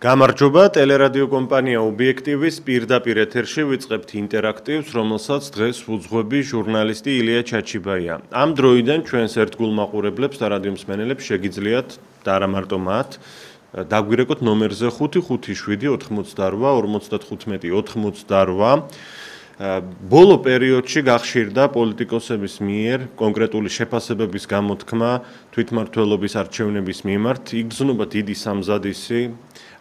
გამარჯობა, ტელერადიო კომპანია ობიექტივის პირდაპირ ეთერში ვიწყებთ ინტერაქტივს, რომელსაც დღეს უძღვები ჟურნალისტი ილია ჩაჩიბაია. ამ დროიდან ჩვენს ერთგულ მაყურებლებს და რადიო მსმენელებს შეგიძლიათ და არა მარტო მათ დაგვირეკოთ ნომერზე 557 88 55 88. ბოლო პერიოდში გახშირდა პოლიტიკოსების მიერ კონკრეტული შეფასებების გამოთქმა თვითმმართველობის არჩევნების მიმართ. იგრძნობა დიდი სამზადისი.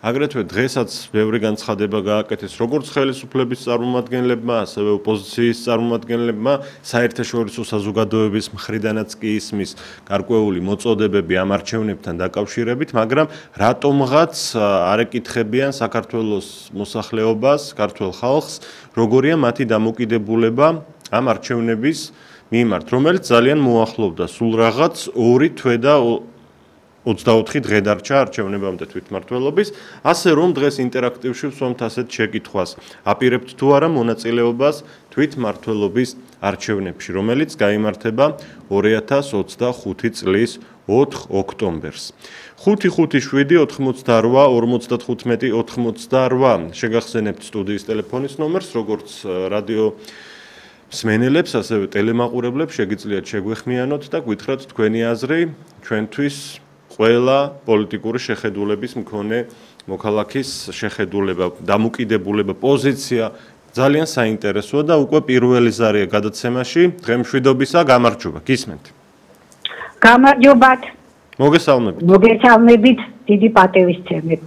აგრეთვე დღესაც ბევრი განცხადება გააკეთეს როგორც ხელისუფლების წარმომადგენლებმა, ასევე ოპოზიციის წარმომადგენლებმა, საერთაშორისო საზოგადოების მხრიდანაც კი ისმის გარკვეული მოწოდებები ამ არჩევნებთან დაკავშირებით, მაგრამ რატომღაც არ ეკითხებიან საქართველოს მოსახლეობას, ქართველ ხალხს, როგორია მათი დამოკიდებულება ამ არჩევნების მიმართ, რომელიც ძალიან მოახლოვდა სულ რაღაც 2 თვე და 24 დღე დარჩა არჩევნებამდე თვითმმართველობის, ასე რომ დღეს ინტერაქტივში ვსვამთ ასეთ შეკითხვას. აპირებთ თუ არა მონაწილეობას თვითმმართველობის არჩევნებში, რომელიც გაიმართება 2025 წლის 4 ოქტომბერს. 557 88 55 88 შეგახსენებთ სტუდიის ტელეფონის ნომერს, როგორც რადიო მსმენელებს, ასევე ტელემაყურებლებს შეგიძლიათ შეგვეხმიანოთ და გითხრათ თქვენი აზრი ჩვენთვის ყველა პოლიტიკური შეხედულების მქონე მოქალაქის შეხედულება, დამოკიდებულება, პოზიცია ძალიან საინტერესოა და უკვე პირველი ზარია გადაცემაში. დღემშვიდობისა, გამარჯობა, გისმენთ. გამარჯობათ. მოგესალმებით. მოგესალმებით, დიდი პატივისცემით.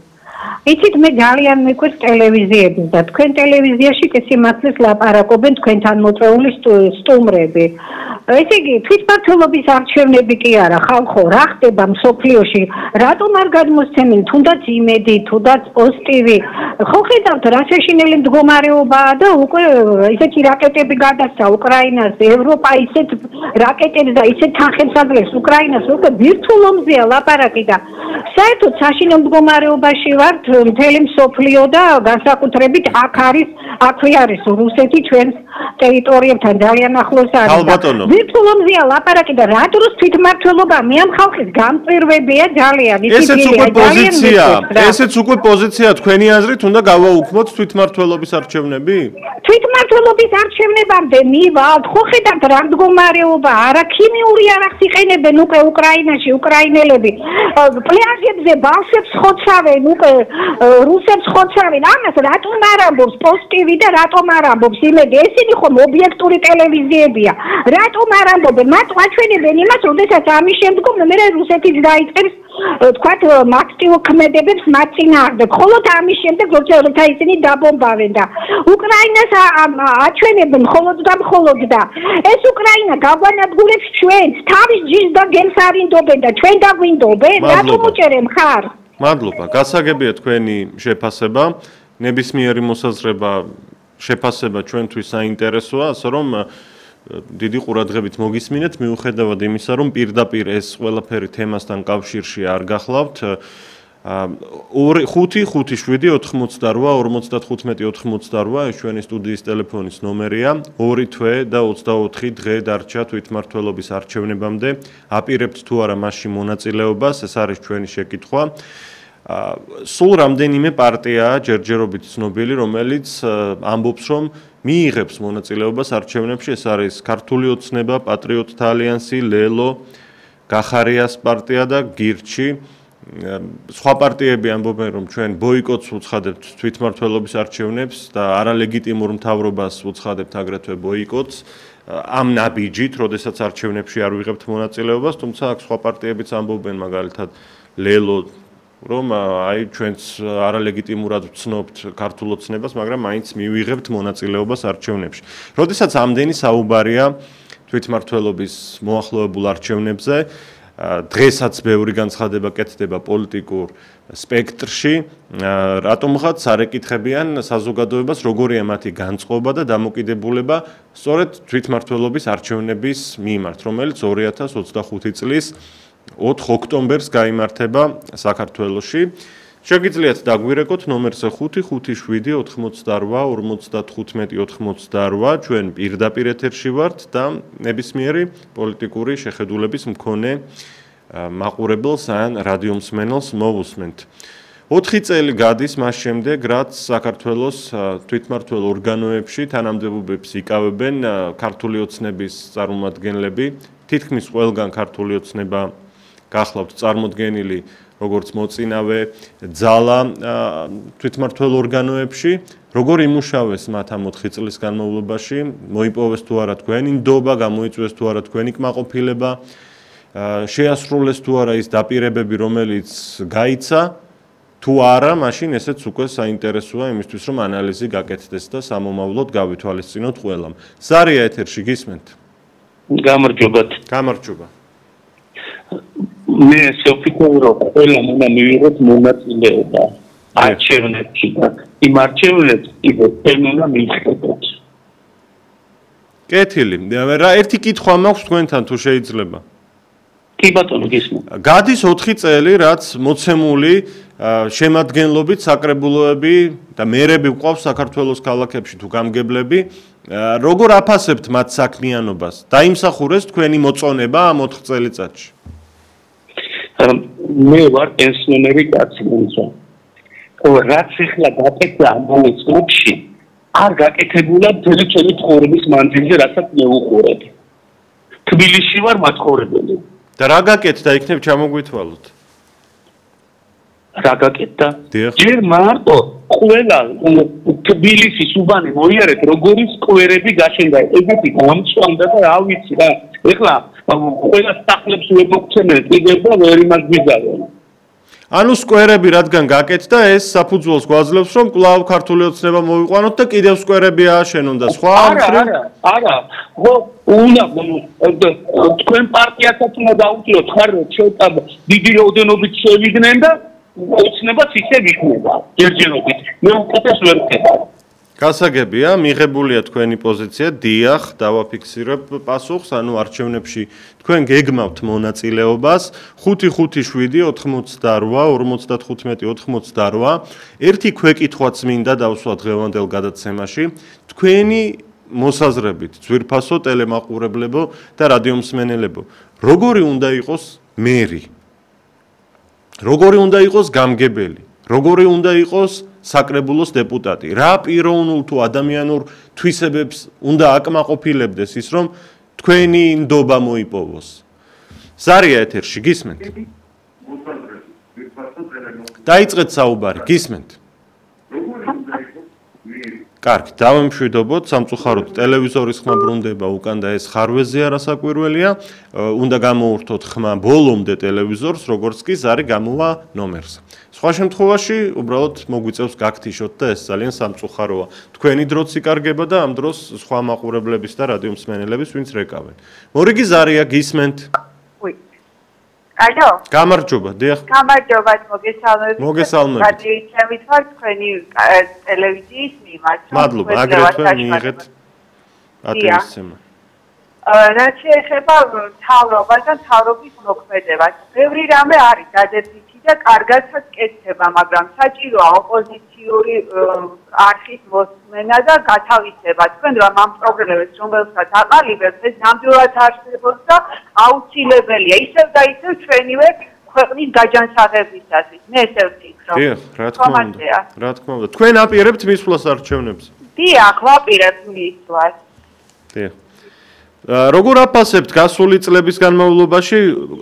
იცით, მე ძალიან მიყვარს ტელევიზიები და თქვენ ტელევიზიაში სიმართლეს ლაპარაკობენ თქვენთან მოწვეული სტუმრები. ესე იგი, თვითმმართველობის არჩევნები კი არა, ხალხო, რა ხდება მსოფლიოში, რატომ არ გადმოსცემენ თუნდაც იმედი, თუნდაც პოზიტივი. ხო ხედავთ, რა შეშინელი მდგომარეობაა და უკვე ისეთი რაკეტები გადასცა უკრაინას, ევროპა ისეთ რაკეტებს და ისეთ თანხებს აგრეს უკრაინას, უკვე ბირთვულობზეა ლაპარაკი და საერთოდ საშინელ მდგომარეობაში ვართ მთელი მსოფლიო და განსაკუთრებით აქვე არის რუსეთი ჩვენს ტერიტორიებთან ძალიან ახლოს არის. ბირთვულობზეა ლაპარაკი და რა დროს თვითმმართველობა მე ამ ხალხის გამწვირვებია ძალიან. ესეც უკვე პოზიცია თქვენი აზრით უნდა გავაუქმოთ თვითმმართველობის არჩევნები? თვითმმართველობის არჩევნებამდე მივალთ, ხო ხედავთ რა მდგომარეობა, არა ქიმიური არახს იყენებენ უკვე უკრაინაში უკრაინელები. პლაჟებზე ბავშვებს ხოცავენ, უკვე რუსებს ხოცავენ. ამას რატომ არ ამბობს პოზიტივი და რატომ არ ამბობს იმედი? ესენი ხომ ობიექტური ტელევიზიებია. რატომ არ ამბობენ? მათ აჩვენებენ იმას, როდესაც ამის შემდგომ მე რუსეთის დაიწყებს თქვათ აქტიურ ქმედებებს მათ წინააღმდეგ. მხოლოდ ამის შემდეგ როცა ისინი დაბომბავენ და უკრაინას აჩვენებენ მხოლოდ და მხოლოდ და ეს უკრაინა გაგვანადგურებს ჩვენს თავის ჯიშს და გემს არინდობენ და ჩვენ დაგვინდობენ. რატომ უჭერენ ხარ? მადლობა. გასაგებია თქვენი შეფასება. ნებისმიერი მოსაზრება შეფასება ჩვენთვის საინტერესოა, ასე რომ დიდი ყურადღებით მოგისმინეთ, მიუხედავად იმისა, რომ პირდაპირ ეს ყველაფერი თემასთან კავშირში არ გახლავთ. 557 88 55 ეს ჩვენი სტუდიის ტელეფონის ნომერია. 2 თვე და 24 დღე დარჩა თვითმმართველობის არჩევნებამდე. აპირებთ თუ არა მასში მონაწილეობას, ეს არის ჩვენი შეკითხვა. სულ რამდენიმე პარტიაა ჯერჯერობით ცნობილი, რომელიც ამბობს, რომ მიიღებს მონაწილეობას არჩევნებში. ეს არის ქართული ოცნება, პატრიოტთა ალიანსი, ლელო, გახარიას პარტია და გირჩი. სხვა პარტიები ამბობენ, რომ ჩვენ ბოიკოტს უცხადებთ თვითმმართველობის არჩევნებს და არალეგიტიმურ მთავრობას უცხადებთ აგრეთვე ბოიკოტს. ამ ნაბიჯით, როდესაც არჩევნებში არ ვიღებთ მონაწილეობას, თუმცა აქ სხვა პარტიებიც ამბობენ, მაგალითად ლელო, რომ აი ჩვენც არალეგიტიმურად ვცნობთ ქართულ ოცნებას, მაგრამ მაინც მივიღებთ მონაწილეობას არჩევნებში. როდესაც ამდენი საუბარია თვითმმართველობის მოახლოებულ არჩევნებზე, დღესაც ბევრი განცხადება კეთდება პოლიტიკურ სპექტრში, რატომღაც არ ეკითხებიან საზოგადოებას, როგორია მათი განწყობა და დამოკიდებულება სწორედ თვითმმართველობის არჩევნების მიმართ, რომელიც 2025 წლის 4 ოქტომბერს გაიმართება საქართველოში. შეგიძლიათ დაგვირეკოთ ნომერზე 557 88 55 ჩვენ პირდაპირ ეთერში ვართ და ნებისმიერი პოლიტიკური შეხედულების მქონე მაყურებელს ან რადიო მსმენელს მოვუსმენთ. 4 წელი გადის მას შემდეგ, რაც საქართველოს თვითმმართველ ორგანოებში თანამდებობებს იკავებენ ქართული ოცნების წარმომადგენლები. თითქმის ყველგან ქართული ოცნება გახლავთ წარმოდგენილი როგორც მოწინავე ძალა თვითმმართველ ორგანოებში. როგორ იმუშავეს მათ ამ 4 წლის განმავლობაში, მოიპოვეს თუ არა თქვენი ნდობა, გამოიწვიეს თუ არა თქვენი კმაყოფილება, შეასრულეს თუ არა ის დაპირებები, რომელიც გაიცა, თუ არა, მაშინ ესეც უკვე საინტერესოა იმისთვის, რომ ანალიზი გაკეთდეს და სამომავლოდ გავითვალისწინოთ ყველამ. ზარია ეთერში გისმენთ? გამარჯობათ. გამარჯობა. მე სოფიკურო ყველა უნდა მივიღოთ მონაწილეობა არჩევნებში და იმ არჩევნებში კიდე უნდა მიიღოთ. კეთილი. რა ერთი კითხვა მაქვს თქვენთან თუ შეიძლება? კი ბატონო გისმენთ. გადის 4 წელი, რაც მოცემული შემადგენლობით საკრებულოები და მერები გვყავს საქართველოს ქალაქებში თუ გამგებლები, როგორ აფასებთ მათ საქმიანობას? დაიმსახურეს თქვენი მოწონება ამ 4 წელიწადში? მე ვარ პენსიონერი კაცი, რაც ახლა გაკეთდა ამ წლებში, არ გაკეთებულა მთელი ჩემი ცხოვრების მანძილზე, რასაც მე უყურებ. თბილისში ვარ მაცხოვრებელი. და რა გაკეთდა იქნებ ჩამოგვითვალოთ? რა გაკეთდა? დიახ. ჯერ მარტო ყველა თბილისის უბანი მოიარეთ, როგორი სკვერები გაშენდა. ეგეთი გამწვანდა და რა ვიცი რა. ეხლა ყველა სახლებს ვემოქცევენ, კიდევ და ვერ იმას გვიზარდენ. ანუ სკვერები რადგან გაკეთდა, ეს საფუძველს გვაძლევს, რომ კვლავ ქართული ოცნება მოვიყვანოთ და კიდევ სკვერები ააშენონ და სხვა არა. უნდა თქვენ პარტიასაც უნდა დაუჭიროთ ხარ ცოტა დიდი რაოდენობით შევიდნენ და ოცნებას ისევ იქნება ჯერჯერობით. მე უკეთეს ვერ ვქება. გასაგებია, მიღებულია თქვენი პოზიცია, დიახ, დავაფიქსირებ პასუხს, ანუ არჩევნებში თქვენ გეგმავთ მონაწილეობას, 5-5-7, 88, 55, 88. ერთი ქვეკითხვაც მინდა დავსვა დღევანდელ გადაცემაში. თქვენი მოსაზრებით, ძვირფასო ტელემაყურებლებო და რადიომსმენელებო, როგორი უნდა იყოს მერი? როგორი უნდა იყოს გამგებელი? როგორი უნდა იყოს საკრებულოს დეპუტატი? რა პიროვნულ თუ ადამიანურ თვისებებს უნდა აკმაყოფილებდეს ის, რომ თქვენი ნდობა მოიპოვოს? ზარია ეთერში გისმენთ? დაიწყეთ საუბარი, გისმენთ? კარგი, დავემშვიდობოთ, სამწუხაროდ ტელევიზორის ხმა ბრუნდება უკან და ეს ხარვეზია რასაკვირველია. უნდა გამოურთოთ ხმა ბოლომდე ტელევიზორს, როგორც კი ზარი გამოვა ნომერს. სხვა შემთხვევაში, უბრალოდ მოგვიწევს გაქთიშოთ და ეს ძალიან სამწუხაროა. თქვენი დროც იკარგება და ამ დროს სხვა მაყურებლების და რადიომსმენელების ვინც რეკავენ. მორიგი ზარია, გისმენთ? ალო? გამარჯობა, დიახ. გამარჯობათ, მოგესალმებით. მოგესალმებით. გადაიცემით ვარ თქვენი ტელევიზიის მიმართ. მადლობა, აგრეთვე მიიღეთ ატენცია. რაც შეეხება მთავრობას და მთავრობის მოქმედებას, ბევრი რამე არის დადებითი და კარგადაც კეთდება, მაგრამ საჭიროა ოპოზიციური არხის მოსმენა და გათავისება. თქვენ ამ პრობლემებს, რომელსაც აყალიბებთ, ეს ნამდვილად არსებობს და აუცილებელია. ისევ და ისევ ჩვენივე ქვეყნის გაჯანსაღებისათვის. მე ესე ვფიქრობ. დიახ, რა თქმა უნდა. რა თქმა უნდა. თქვენ აპირებთ მისვლას არჩევნებს? დიახ, ვაპირებთ მისვლას. დიახ. როგორ აფასებთ გასული წლების განმავლობაში?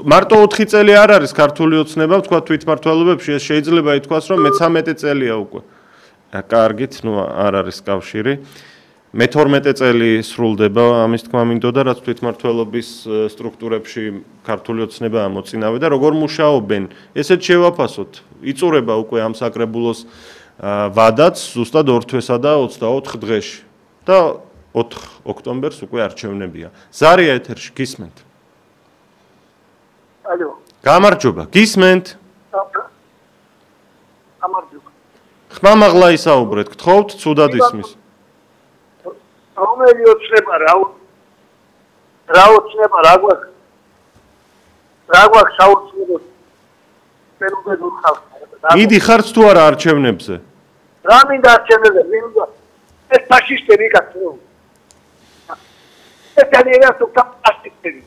მარტო 4 წელი არ არის ქართული ოცნება, თქვა თვითმმართველობებში, ეს შეიძლება ითქვას, რომ მე-13 წელია უკვე. კარგით, ნუ არ არის კავშირი. მე-12 წელი სრულდება ამის თქმა მინდოდა, რაც თვითმმართველობის სტრუქტურებში ქართული ოცნება ამოწინავე და როგორ მუშაობენ? ესეც შევაფასოთ. იწურება უკვე ამ საკრებულოს ვადაც ზუსტად 2 თვესა და 24 დღეში. და 4 ოქტომბერს უკვე არჩევნებია. ზარია ეთერში გისმენთ? ალო. გამარჯობა, გისმენთ? გამარჯობა. ხმამაღლა ისაუბრეთ, გთხოვთ, ცუდად ისმის. რომელი ოცნება რა ოცნება რა გვაქვს? რა გვაქვს საოცრებო? პერუგედურ ხალხს. მიდი ხართ თუ არა არჩევნებზე? რა მინდა არჩევნებზე? მინდა ეს ფაშისტები კაცო. ეს განიერა სულ ფაშისტები.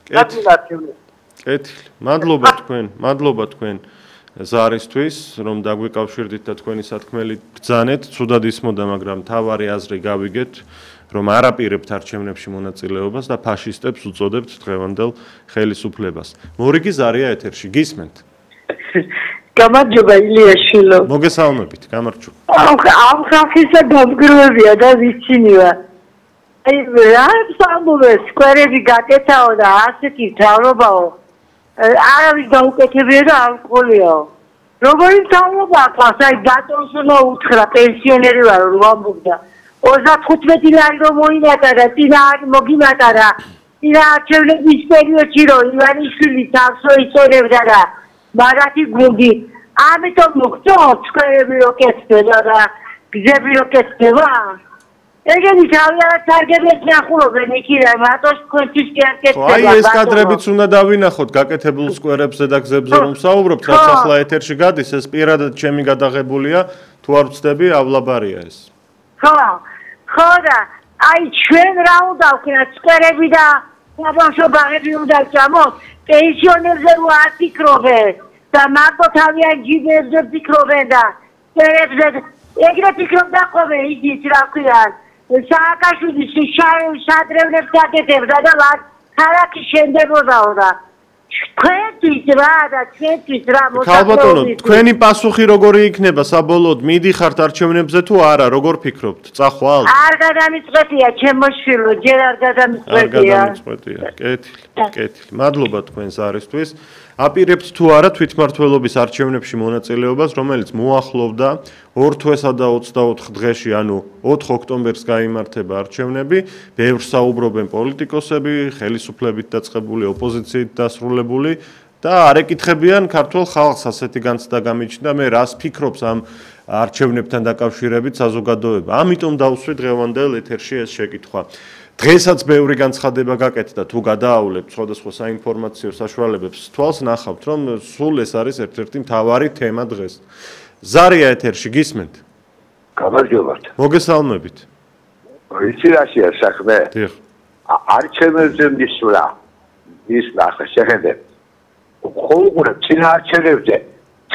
კეთილი. კეთილი. მადლობა თქვენ. ზარისთვის, რომ დაგვიკავშირდით და თქვენი სათქმელი ბრძანეთ, ცუდად ისმოდა, მაგრამ თავარი აზრი გავიგეთ, რომ არაპირებთ არჩევნებში მონაწილეობას და ფაშისტებს უწოდებთ დღევანდელ ხელისუფლებას. მორიგი ზარია ეთერში, გისმენთ? გამარჯობა ილიაშვილო. მოგესალმებით, გამარჯობა. ამ ხალხისა გამგროვებია და ვიცინია. აი რა სამბობეს სკვერები გაკეთაო და ასეთი მთავრობაო. არავის გაუკეთებია და არ ყოლიო. როგორი მთავრობა აქვს? აი ბატონსონო უთხრა პენსიონერი ვარ რომ ამბობდა. 35 ლარი რომ მოინატარა, წინა მოგიმატარა. წინა არჩევნების პერიოდში რომ ივანიშვილი თავსო იწონებდა და მაგათი გუნდი ამიტომ მოგწონთ სკვერები რო კეთდება და გზები რო კეთდება. ეგენი თავიანთ სარგებლებს ნახულობენ იქიდან, მარტო თქვენთვის კი არ კეთდება. აი ეს კადრებიც უნდა დავინახოთ გაკეთებულ სკვერებზე და გზებზე რომ საუბრობთ, რაც ახლა ეთერში გადის, ეს პირადად ჩემი გადაღებულია, თუ არ ვცდები, ავლაბარია ეს. ხო და აი ჩვენ რა უნდა ვქნათ სკვერები და საბავშვო ბაღები უნდა წამოთ, პენსიონერზე რო არ ფიქრობენ და მარტო თავიანთ ჯიბებზე ფიქრობენ და სკვერებზე ეგრე ფიქრობდა ხოლმე იდით რა ქვიან. სააკაშვილის შადრევნებს აკეთებდა და ქალაქი შენდებოდაო და თქვენთვის რა და ჩვენთვის რა ქალბატონო, თქვენი პასუხი როგორი იქნება საბოლოოდ? მიდიხართ არჩევნებზე თუ არა, როგორ ფიქრობთ? წახვალ? არ გადამიწყვეტია ჩემო შვილო, ჯერ არ გადამიწყვეტია. არ გადამიწყვეტია. კეთილი. მადლობა თქვენ ზარისთვის. აპირებთ თუ არა თვითმმართველობის არჩევნებში მონაწილეობას, რომელიც მოახლოვდა 2 თვესა და 24 დღეში, ანუ 4 ოქტომბერს გაიმართება არჩევნები. ბევრ საუბრობენ პოლიტიკოსები, ხელისუფლებით დაწყებული, ოპოზიციით დასრულებული და არ ეკითხებიან ქართულ ხალხს ასეთი განცდა გამიჩნდა, მე რას ფიქრობს ამ არჩევნებთან დაკავშირებით საზოგადოება. ამიტომ დავსვი დღევანდელ ეთერში ეს შეკითხვა. დღესაც ბევრი განცხადება გაკეთდა, თუ გადაავლებთ სხვადასხვა საინფორმაციო საშუალებებს, თვალს ნახავთ, რომ სულ ეს არის ერთ-ერთი მთავარი თემა დღეს. ზარია ეთერში, გისმენთ? გამარჯობათ. მოგესალმებით. იცი რაშია საქმე? დიახ. არჩევნებზე მისვლა ახლა შეხედეთ. ხოლმე წინა არჩევნებზე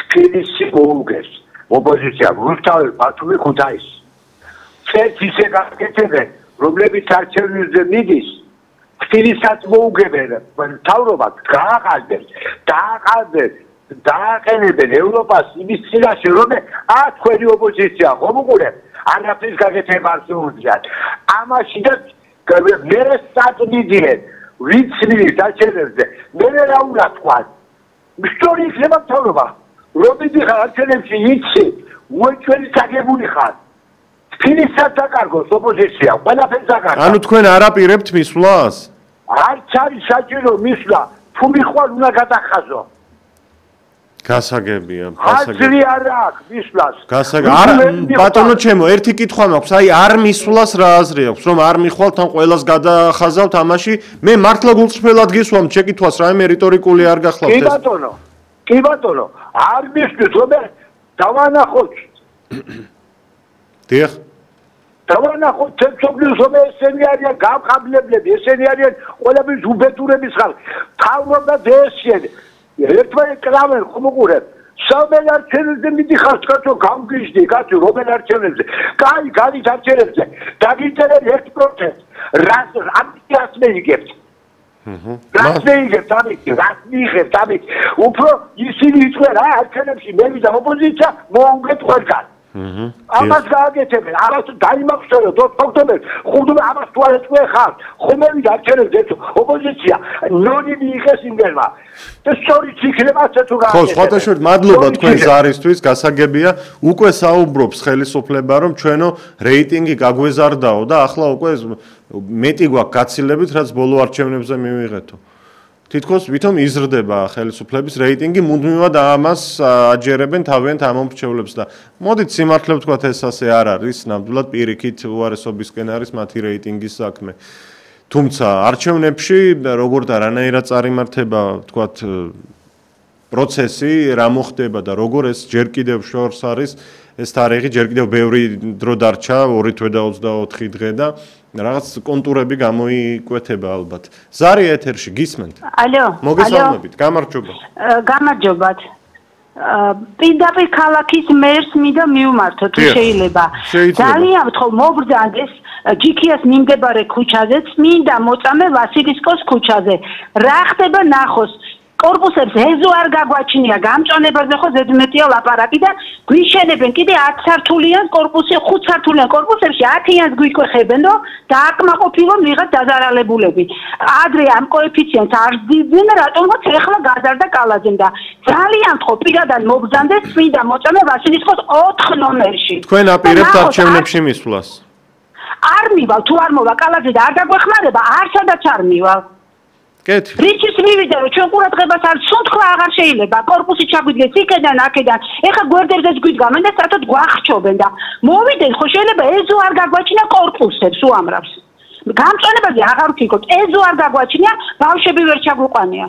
თბილისი მოუგეს ოპოზიცია რუსთავი ბათუმი ქუთაისი. წელს ისე გაკეთებენ, რომლებიც არჩევნებზე მიდის, თბილისსაც მოუგებენ, მთავრობა დააყენებენ ევროპას იმის წინაშე, რომ თქვენი ოპოზიცია ხომ უყურებ, არაფრის გაკეთება არ შეუძლიათ. ამაში და მე სტატმიდიენ ვიცნით არჩევნებზე, მე რა უნდა თქვა? მშტორი იქნება მთავრობა, რომ მიდიხარ არჩევნებში იცი, უეჭველი წაგებული ხარ. თბილისსაც დაკარგოს ოპოზიცია, ყველაფერს დაკარგოს. ანუ თქვენ არაპირებთ მისვლას? არც არის საჭირო მისვლა, თუ მიხვალ უნდა გადახაზო. გასაგებია, აზრი არ აქვს მისვლას. ბატონო ჩემო, ერთი კითხვა მაქვს, აი არ მისვლას რა აზრი აქვს, რომ არ მიხვალთ ან ყველას გადახაზავთ ამაში? მე მართლა გულწრფელად გისვამ შეკითხვას, რაიმე რიტორიკული არ გახლავთ ეს. კი ბატონო, არ მისვლის, რომ დავანახოთ. დიახ. დავანახოთ თემსოფლიოს რომ ესენი არიან გამყაბლებლები, ესენი არიან ყველაფრის უბედურების ხალხი. თავრობა დსიენ ერთმანეთს კრავენ ხომ უყურებ? სამელ არჩევნებზე მიდიხარ კაცო გამგიჟდი, კაცო რომელ არჩევნებზე? კაი, გალის არჩევნებზე. დაგიწერენ 1%. რას მეიგებთ? რას მეიგებთ ამით? უფრო ისინი იწვენ რა არჩევნებში მევიდა ოპოზიცია მოუგეთ ყველგან. ამას გააკეთებენ, ამას დაიმახსოვროთ ოქტომბერს, ხუთმე ამას თუ არ ეწვეხარ, ხომევიდა არჩევნებზე ოპოზიცია, ნონი მიიღეს იმერმა. და სწორიც იქნება ასე თუ გააკეთებენ. ხო, სხვათა შორის მადლობა თქვენ ზარისთვის, გასაგებია, უკვე საუბრობს ხელისუფლება, რომ ჩვენო რეიტინგი გაგვეზარდაო და ახლა უკვე მეტი გვაქვს გაცილებით, რაც ბოლო არჩევნებზე მივიღეთო. თითქოს ვითომ იზრდება ხელისუფლების რეიტინგი, მუდმივად ამას აჯერებენ თავიანთ ამომრჩევლებს და მოდით სიმართლე ვთქვათ, ეს ასე არ არის, ნამდვილად პირიქით უარესობისკენ არის მათი რეიტინგის საქმე. თუმცა არჩევნებში როგორ და რანაირად წარიმართება, ვთქვათ, პროცესი, რა მოხდება და როგორ ეს ჯერ კიდევ შორს არის ეს თარიღი, ჯერ კიდევ ბევრი დრო დარჩა, 2 თვე და 24 დღე და რაღაც კონტურები გამოიკვეთება ალბათ. ზარია ეთერში, გისმენთ? ალო. მოგესალმებით, გამარჯობა. გამარჯობათ. პირდაპირ ქალაქის მერს მინდა მივმართო თუ შეიძლება. ძალიან ვთხოვ მობრძანდეს ჯიქიას მიმდებარე ქუჩაზეც მინდა მოწამე ვასილისკოს ქუჩაზე. რა ხდება ნახოს კორპუსებს ეზო არ გაგვაჩნია გამჭონებაზე ხო ზედმეტია ლაპარაკი და გვიშენებენ კიდე 10 სართულიან კორპუსი 5 სართულიან კორპუსებში 10-იანს გვიკვეხებენ რომ დააკმაყოფილონ ვიღაც დაზარალებულები. ადრე ამ კოეფიციენტს არ ძიდნენ რატომღაც ეხლა გაზარდა კალაძემ და ძალიან ხო პირადად მობრძანდეს წმინდა მოწამე ვასილისკოს 4 ნომერში. თქვენ აპირებთ არჩევნებში მისვლას? არ მივალ თუ არ მოვა კალაძე და არ დაგვეხმარება არსადაც არ მივალ. კეთილ. რიჩის მივიდა რომ ჩვენ ყურადღებას არ სუნთქვა აღარ შეიძლება კორპუსი ჩაგვიდგეს იქიდან აქედან ეხა გვერდებზეც გვიდგამენ და საერთოდ გვახრჩობენ და მოვიდნენ ხო შეიძლება ეზო არ გაგვაჩინა კორპუსებს უამრავს გამწონებაზე აღარ ვთქოთ ეზო არ გაგვაჩინია ბავშვები ვერ ჩაგვიყვანია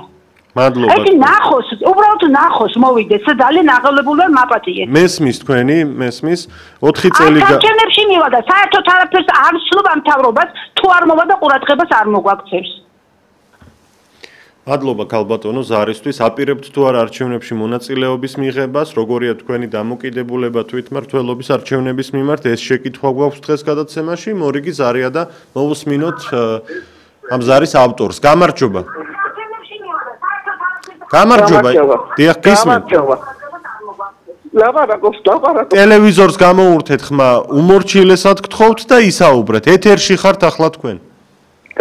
მადლობა. აი ნახოს უბრალოდ ნახოს მოვიდეს ძალიან აღელებული ვარ მაპატიე მესმის თქვენი მესმის 4 წელი არჩევნებში მივა და საერთოდ არაფერს არ ვცნობ ამ მთავრობას თუ არ მოვა და ყურადღებას არ მოგვაქცევს მადლობა ქალბატონო ზარისთვის აპირებთ თუ არ არჩევნებში მონაწილეობის მიღებას როგორია თქვენი დამოკიდებულება თვითმმართველობის არჩევნების მიმართ ეს შეკითხვა გვაქვს დღეს გადაცემაში მორიგი ზარია და მოვუსმინოთ ამ ზარის ავტორს გამარჯობა გამარჯობა დიახ გისმენთ ლაპარაკობს ტელევიზორს გამოურთეთ ხმა უმორჩილესად გთხოვთ და ისაუბრეთ ეთერში ხართ ახლა თქვენ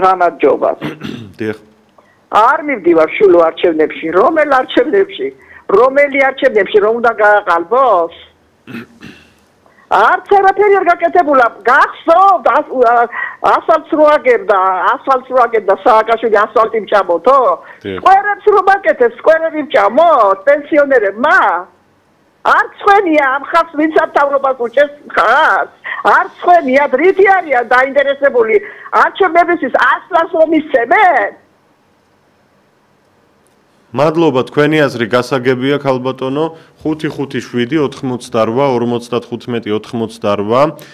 გამარჯობა დიახ არ მივდივარ შულო არჩევნებში, რომელი არჩევნებში რომ უნდა გააყალბოს? არც არაფერი არ გაკეთებულა. გახსოვთ ასფალტს რო აგებდა სააკაშვილი ასფალტი მჭამოთო? სკვერებს რო მაკეთებს, სკვერები მჭამოთ პენსიონერებმა? არც ხვენია ამ ხალხს ვინც ამთავრობას უჭერს ხას? არც ხვენია დრითი არიან დაინტერესებული არჩევნებისთვის 100-ს რომ ისწებენ? მადლობა თქვენი აზრი გასაგებია ქალბატონო 557 88 55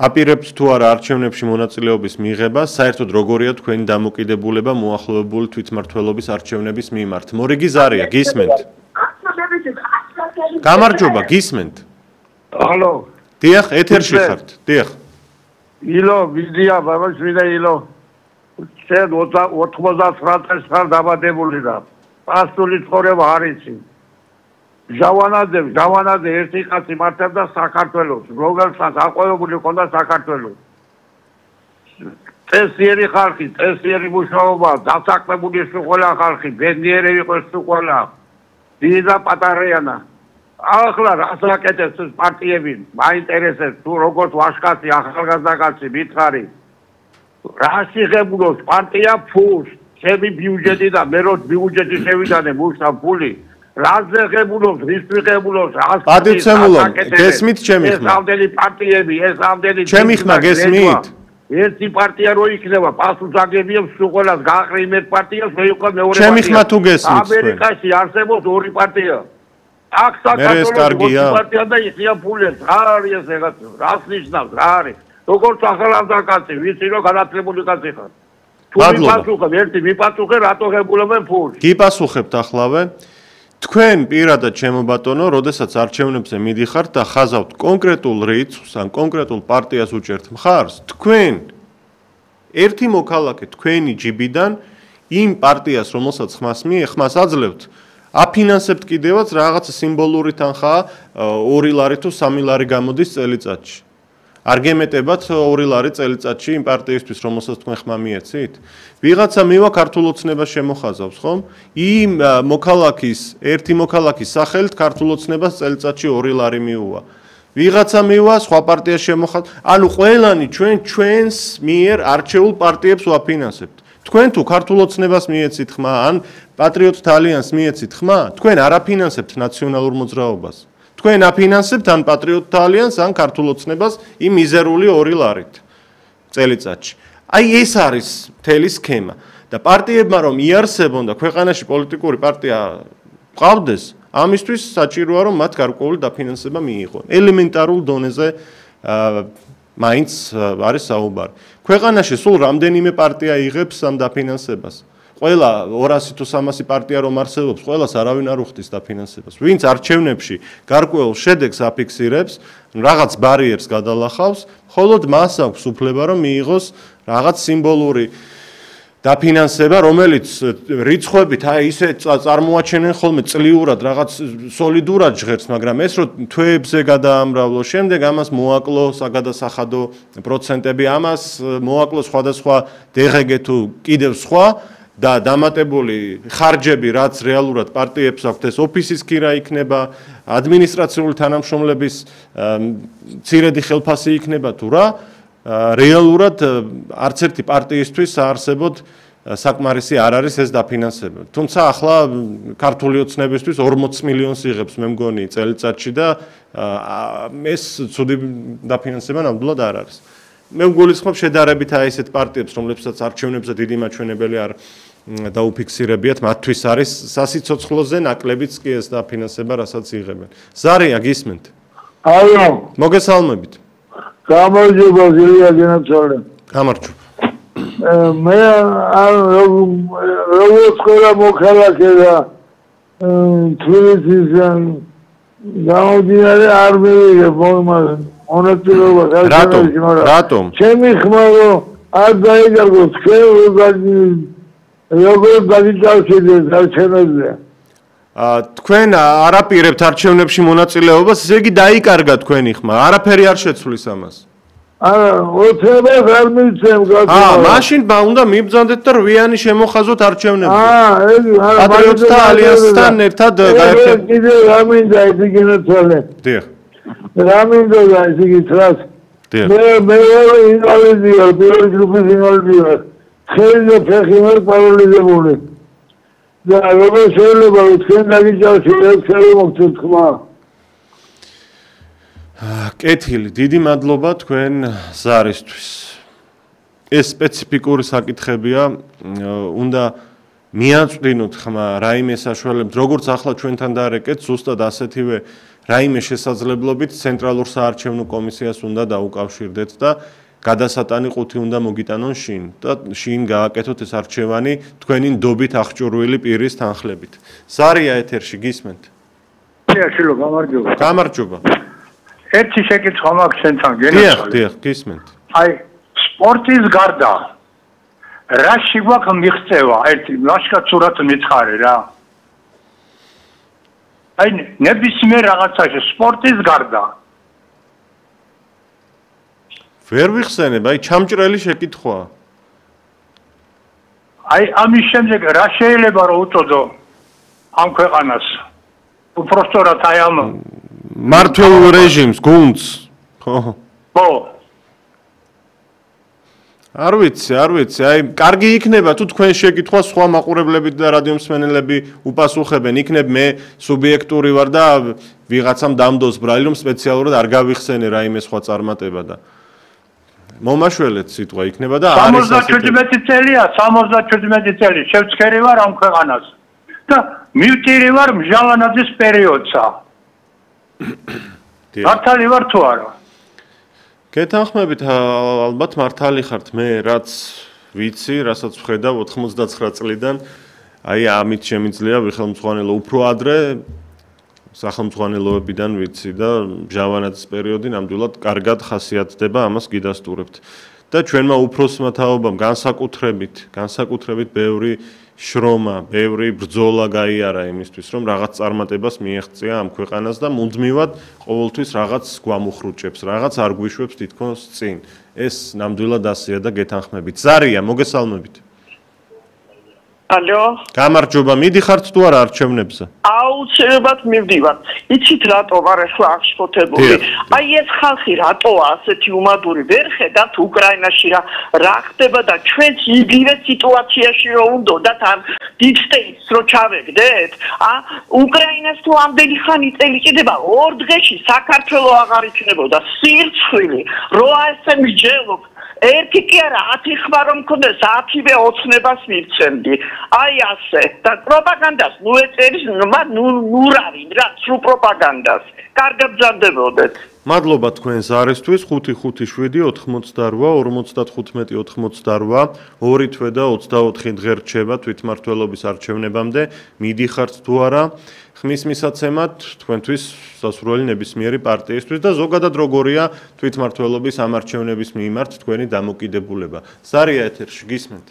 აპირებთ თუ არა არჩევნებში მონაწილეობის მიღება საერთოდ როგორია თქვენი დამოკიდებულება მოახლოებული თვითმმართველობის არჩევნების მიმართ მორიგი ზარია გისმენთ გამარჯობა გისმენთ ალო დიახ ეთერში ხართ დიახ ილო ვიზია ბაბაშვილი ილო შენ 99 ხარ დაბადებული და პასტული ცხოვრება არ იცი. ჟავანაძე ერთი კაცი მართებდა საქართველოს, რომელსაც აყვავებული ჰქონდა საქართველოს. წესიერი ხალხი, წესიერი მუშაობა, დასაქმებული სულ ხალხი, ბედნიერები იყო სულ ყველა. დიდი და პატარიანა. ახლა რას აკეთებს ეს პარტიები? მაინტერესებს თუ როგორც ვაშკაცი, ახალგაზრდა კაცი მითხარი. რას იღებულობს პარტია ფულს? ჩემი ბიუჯეტი და მე რო ბიუჯეტი შევიდანე მუშა ფული რაზე ღებულობს რის ვიღებულობს რას პატიცემულო გესმით ჩემი ხმა ეს ამდენი პარტიები ეს ამდენი ჩემი ხმა გესმით ერთი პარტია რო იქნება პასუხს აგებიებს სულ ყველას გაყრიმ ერთ პარტიას მე იყო მეორე ჩემი ხმა თუ გესმით ამერიკაში არსებობს ორი პარტია აქ საქართველოს პარტია და ისია ფულებს რა არის ეს რაღაც რას ნიშნავს რა არის როგორც ახალგაზრდა კაცი ვიცი რომ განათლებული კაცი ხარ მადლობა. ერთი მიპასუხე რატო ღებულებენ ფულს? გიპასუხებთახლავე. თქვენ პირადად ჩემო ბატონო, როდესაც არჩევნებზე მიდიხართ და ხაზავთ კონკრეტულ რიცხვს ან კონკრეტულ პარტიას უჭერთ მხარს, თქვენ ერთი მოქალაქე თქვენი ჯიბიდან იმ პარტიას, რომელსაც ხმას აძლევთ, აფინანსებთ კიდევაც რაღაც სიმბოლური თანხა 2 ლარი თუ 3 ლარი გამოდის წელიწადში. არ გემეტებათ 2 ლარი წელიწადში იმ პარტიისთვის, რომელსაც თქვენ ხმა მიეცით? ვიღაცა მივა ქართულ ოცნებას შემოხაზავს, ხომ? იმ ერთი მოქალაქის სახელით ქართულ ოცნებას წელიწადში 2 ლარი მიუვა. ვიღაცა მივა სხვა პარტიას შემოხაზავს. ანუ ყველანი ჩვენს მიერ არჩეულ პარტიებს ვაფინანსებთ. თქვენ თუ ქართულ ოცნებას მიეცით ხმა, ან პატრიოტთა ალიანსს მიეცით ხმა, თქვენ არ აფინანსებთ ნაციონალურ მოძრაობას. თქვენ აფინანსებთ ან პატრიოტთა ალიანსს ან ქართულ ოცნებას იმ მიზერული 2 ლარით წელიწადში. აი ეს არის მთელი სქემა და პარტიებმა რომ იარსებონ და ქვეყანაში პოლიტიკური პარტია ყავდეს, ამისთვის საჭიროა რომ მათ გარკვეული დაფინანსება მიიღონ. ელემენტარულ დონეზე მაინც არის საუბარი. ქვეყანაში სულ რამდენიმე პარტია იღებს ამ დაფინანსებას? ყველა 200 თუ 300 პარტია რომ არსებობს, ყველას არავინ არ უხდის დაფინანსებას. ვინც არჩევნებში გარკვეულ შედეგს აფიქსირებს, რაღაც ბარიერს გადალახავს, მხოლოდ მას აქვს უფლება რომ მიიღოს რაღაც სიმბოლური დაფინანსება, რომელიც რიცხვებით ისე წარმოაჩენენ ხოლმე წლიურად, რაღაც სოლიდურად ჟღერს, მაგრამ ეს რომ თვეებზე გადაამრავლო, შემდეგ ამას მოაკლო საგადასახადო პროცენტები, ამას მოაკლო სხვადასხვა DGG თუ კიდევ სხვა და დამატებული ხარჯები, რაც რეალურად პარტიებს აქვთ, ეს ოფისის ქირა იქნება, ადმინისტრაციული თანამშრომლების მცირედი ხელფასი იქნება თუ რა, რეალურად არც ერთი პარტიისთვის საარსებოდ საკმარისი არ არის ეს დაფინანსება. თუმცა ახლა ქართული ოცნებისთვის 40 მილიონს იღებს მე მგონი წელიწადში და ეს ცუდი დაფინანსება ნამდვილად არ არის. მე მგულისხმობ შედარებით ესეთ პარტიებს, რომლებსაც არჩევნებზე დიდი მაჩვენებელი არ დაუფიქსირებიათ, მათთვის არის სასიცოცხლოზე ნაკლებიც კი ეს დაფინანსება, რასაც იღებენ. ზარია გისმენთ? ალო, მოგესალმებით. გამარჯობა გილია გენაცვალე. გამარჯობა. მე როგორც ყველა მოქალაქე და თბილისის გამომდინარე არ მივიღებ მონაწილეობას რატომ? ჩემი ხმა რომ არ დაიგარგოს როგორ გადიდავშიდეს არჩევნებზე. თქვენ არაპირებთ არჩევნებში მონაწილეობას, ესე იგი დაიკარგა თქვენი ხმა, არაფერი არ შეცვლის ამას. არა, ოცნებას არ მიცემ გასა. მაშინ უნდა მიბრძანდეთ და რვიანი შემოხაზოთ არჩევნებზე. არა, პატრიოტთა ალიანსთან ერთად გაერთიანდა. კიდე რა მინდა ესე გენაცვალე. დიახ. რა მინდა ესე გითხრას. მე ინვალიდი ვარ, პირველი ჯგუფის ინვალიდი ვარ. ხელი და ფეხი ვარ პარალიზებული. და როგორ შეიძლება რომ თქვენ დაგიჭიროთ ხელი მოგცეთ ხმა? კეთილი, დიდი მადლობა თქვენ ზარისთვის. ეს სპეციფიკური საკითხებია, უნდა მიაწვდინოთ ხმა რაიმე საშუალებებით, როგორც ახლა ჩვენთან დარეკეთ, ზუსტად ასეთივე რაიმე შესაძლებლობით ცენტრალურ საარჩევნო კომისიას უნდა დაუკავშირდეთ და გადასატანი ყუთი უნდა მოგიტანონ შინ და შინ გააკეთოთ ეს არჩევანი თქვენი ნდობით აღჭურვილი პირის თანხლებით. ზარია ეთერში გისმენთ? შეაშილო, გამარჯობა. გამარჯობა. ერთი შეკითხვა მაქვს შენთან გენაცვალე. დიახ, გისმენთ. აი, სპორტის გარდა რაში გვაქვს მიღწევა? ერთი ლაშქრობურად მითხარე რა. აი, ნებისმიერ რაღაცაში სპორტის გარდა. ვერ ვიხსენებ, აი ჩამჭრელი შეკითხვაა. აი, ამის შემდეგ რა შეიძლება რომ უწოდო ამ ქვეყანას? უпростоრად აი ამ მართულ რეჟიმს, გუნდს. ხო. ხო. არ ვიცი, აი კარგი იქნება თუ თქვენ შეკითხვა სხვა მაყურებლები და რადიომსმენელები უპასუხებენ. იქნებ მე სუბიექტური ვარ და ვიღაცამ დამდოს ბრალი რომ სპეციალურად არ გავიხსენე რაიმე სხვა წარმატება და მომაშველეთ სიტყვა იქნება და არის 77 წელია, 77 წელი შევცქერი ვარ ამ ქვეყანას. და მივტირი ვარ მჟავანაძის პერიოდსა. მართალი ვარ თუ არა? გეთანხმებით, ალბათ მართალი ხართ. მე რაც ვიცი, რასაც ვხედავ 99 წლიდან, აი ამით შემიძლია ვიხელმძღვანელო უფრო ადრე სახელმძღვანელოებიდან ვიცი და მჟავანაძის პერიოდი ნამდვილად კარგად ხასიათდება, ამას გიდასტურებთ. და ჩვენმა უფროსმა თაობამ განსაკუთრებით ბევრი შრომა, ბევრი ბრძოლა გაიარა იმისთვის, რომ რაღაც წარმატებას მიაღწია ამ ქვეყანას და მუდმივად ყოველთვის რაღაც გვამუხრუჭებს, რაღაც არ გვიშვებს თითქოს წინ. ეს ნამდვილად ასეა და გეთანხმებით. ზარია, მოგესალმებით. ალო. გამარჯობა, მიდიხართ თუ არა არჩევნებზე? აუცილებლად მივდივარ. იცით რატო ვარ ახლა აღშფოთებული? აი ეს ხალხი რატოა ასეთი უმადური? ვერ ხედავთ უკრაინაში რა ხდება და ჩვენც იგივე სიტუაციაში რომ უნდათ ამ deep states რო ჩავეგდეთ? უკრაინას თუ ამდენი ხანი წელი ჭირდება 2 დღეში საქართველო აღარ იქნებოდა. სირცხვილი, რო ასე მიჯელობ ერთი კი არა 10 ხმა რომ მქონდეს 10-ვე ოცნებას მივცემდი. აი ასე და პროპაგანდას ნუ ეწერის, ნურავინ რა, სრულ პროპაგანდას. კარგად ბრძანდებოდეთ. მადლობა თქვენ ზარისთვის 557-88-95 2 თვე და 24 დღე რჩება თვითმმართველობის არჩევნებამდე მიდიხართ თუ არა ხმის მისაცემად თქვენთვის სასურველი ნებისმიერი პარტიისთვის და ზოგადად როგორია თვითმმართველობის ამ არჩევნების მიმართ თქვენი დამოკიდებულება. ზარია ეთერში გისმენთ?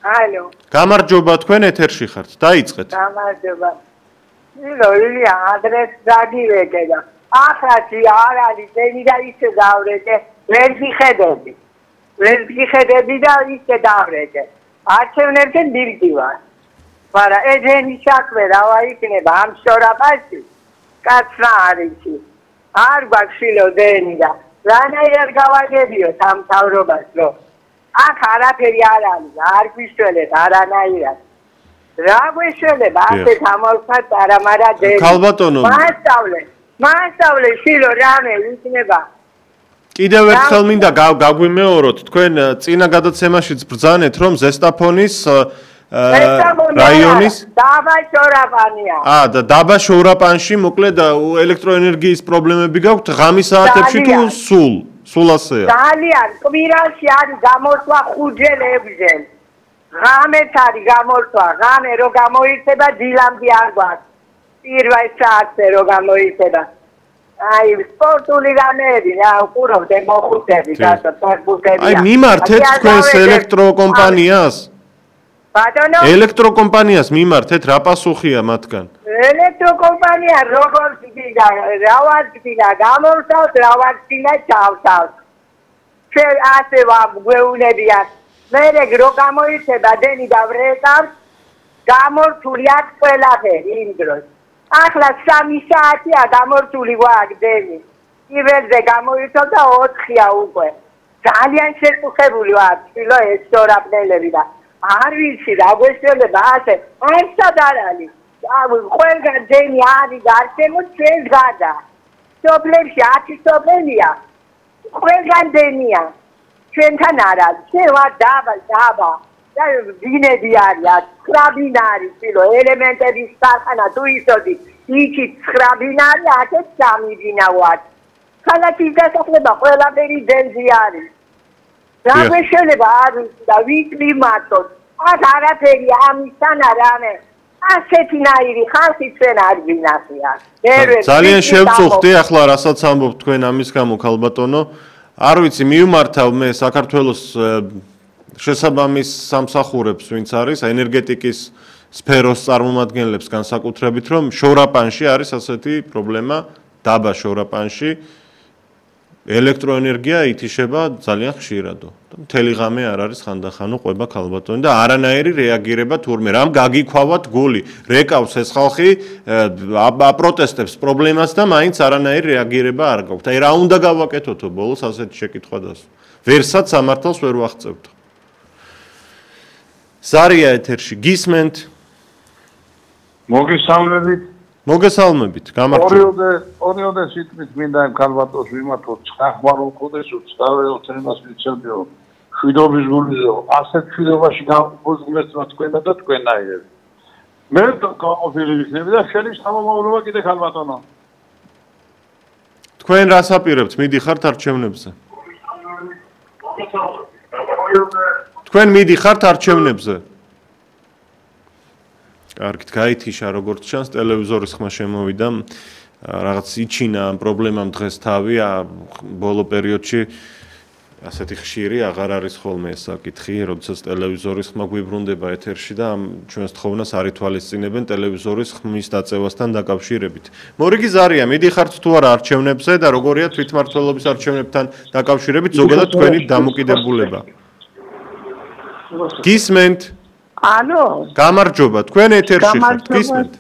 ალო. გამარჯობა თქვენ ეთერში ხართ. დაიწყეთ. გამარჯობა. ილია ადრეს დაგივეკედა. ახლა არ არის დენი და ისე დავრეკე. ვერ გიხედები და ისე დავრეკე. არჩევნებზე მივდივარ. მაგრამ ეძენი საქმე რა იქნება ამ შორაპაში? კაცრა არის. არ გვაქვს შილო დენი და რანაირად გავაგებიოთ ამ თავრობას რომ აქ არაფერი არ არის, არ გვიშველეთ არანაირად. რა გვიშველება ასეთ ამალსაც არამარა დენი. ქალბატონო მასწავლე შილო რამე იქნება. კიდევ ერთხელ მინდა გაგვიმეოროთ თქვენ წინა გადაცემაშიც ბრძანეთ რომ ზესტაფონის რაიონის დაბა შორაპანია. და დაბა შორაპანში მოკლედ ელექტროენერგიის პრობლემები გაქვთ ღამის საათებში თუ სულ ასეა. ძალიან კვირაში არის გამორთვა 5-6. ღამეც არის გამორთვა, ღამე რო გამოირთება დილამდე არ გვაქვს. პირველ საათზე რო გამოირთება. აი სპორტული რამეები რა უყურავდე მოხუცები და სპორტები. აი მიმართეთ თქვენს ელექტროკომპანიას? ბატონო ელექტროკომპანიას მიმართეთ რა პასუხია მათგან? ელექტროკომპანია როგორც გინდა რავად გინდა გამორთავს რავად გინდა ჩავთავს. შენ ასე ვაგვეუნებიან. მე რო გამოირთება დენი და ვრეკავს გამორთული აქ ყველაფერი იმ დროს. ახლა 3 საათია გამორთული გვაქვს დენი. პირველზე გამოირთვა და 4-ია უკვე. ძალიან შეკუხებული ვარ შილო ეს შორაპნელები და არ ვიცი რა გვეშველება ასე არცად არ არის. ყველგან დენი არის გარშემო ჩვენს გადა. სოფლებში 10 სოფელია. ყველგან დენია. ჩვენთან არ არის. შენ ვარ დაბა. და ვინები არის, ცხრაბინა არის, შილო ელემენტების სახანა თუ ისოდი. იქით ცხრაბინა არის, აქეთ სამიბინა ვარ. ქალაქის დასახლება ყველაფერი დენზე არის. რა გვეშველება არის და ვიკლი მარტოთ. აქ არაფერი ამისთან არამე. ასეთი ნაირი ხალხი ჩვენ არ გინახია. ძალიან შევწუხდი ახლა რასაც ამბობ თქვენ ამის გამო ქალბატონო. არ ვიცი მივმართავ მე საქართველოს შესაბამის სამსახურებს ვინც არის ენერგეტიკის სფეროს წარმომადგენლებს განსაკუთრებით რომ შორაპანში არის ასეთი პრობლემა დაბა შორაპანში ელექტროენერგია ითიშება ძალიან ხშირადო და მთელი ღამე არ არის ხანდახან ყვება ქალბატონი და არანაირი რეაგირება თურმე რამ გაგიქვავათ გული რეკავს ეს ხალხი აპროტესტებს პრობლემას და მაინც არანაირი რეაგირება არ გაქვთ აი რა უნდა გავაკეთოთო ბოლოს ასეთი შეკითხვა დასვა ვერსაც სამართალს ვერ ვაღწევთ ზარია ეთერში გისმენთ მოგესალმებით გამარჯობა ორიოდე სიტყვით მინდა იმ ქალბატონს ვიმართოთ ხახმარულ კოდესო წავეო თემას ვიცოდიო შვიდობის გულიზო ასეთ შვიდობაში გამოზღმეს თქვენ და თქვენაირები მე გაყოფილი ვიქნები და შენი სამომავლობა კიდე ქალბატონო თქვენ რას აპირებთ მიდიხართ არჩევნებზე თქვენ მიდიხართ არჩევნებზე კარგით, გაითიშა როგორც ჩანს ტელევიზორის ხმა შემოვიდა, რაღაც იჩინა პრობლემამ დღეს თავი, ბოლო პერიოდში ასეთი ხშირი აღარ არის ხოლმე ეს საკითხი, როდესაც ტელევიზორის ხმა გვიბრუნდება ეთერში და ჩვენს თხოვნას არ ითვალისწინებენ ტელევიზორის ხმის დაწევასთან დაკავშირებით. მორიგი ზარია, მიდიხართ თუ არა არჩევნებზე და როგორია თვითმმართველობის არჩევნებთან დაკავშირებით ზოგადად თქვენი დამოკიდებულება? გისმენთ? ალო გამარჯობა თქვენ ეთერში ხართ გისმენთ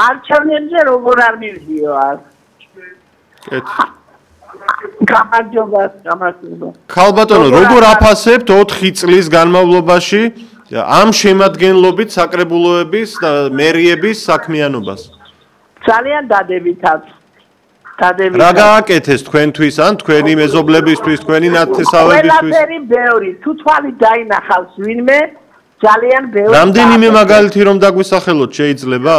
არჩევნებზე როგორ არ მივდივარ გამარჯობა ქალბატონო როგორ აფასებთ 4 წლის განმავლობაში ამ შემადგენლობით საკრებულოების და მერიების საქმიანობას ძალიან დადებითად რა გააკეთეს თქვენთვის ან თქვენი მეზობლებისთვის, თქვენი ნათესავებისთვის? ყველაფერი ბევრი, თუ თვალი დაინახავს ვინმე, ძალიან ბევრი. რამდენიმე მაგალითი რომ დაგვისახელოთ შეიძლება?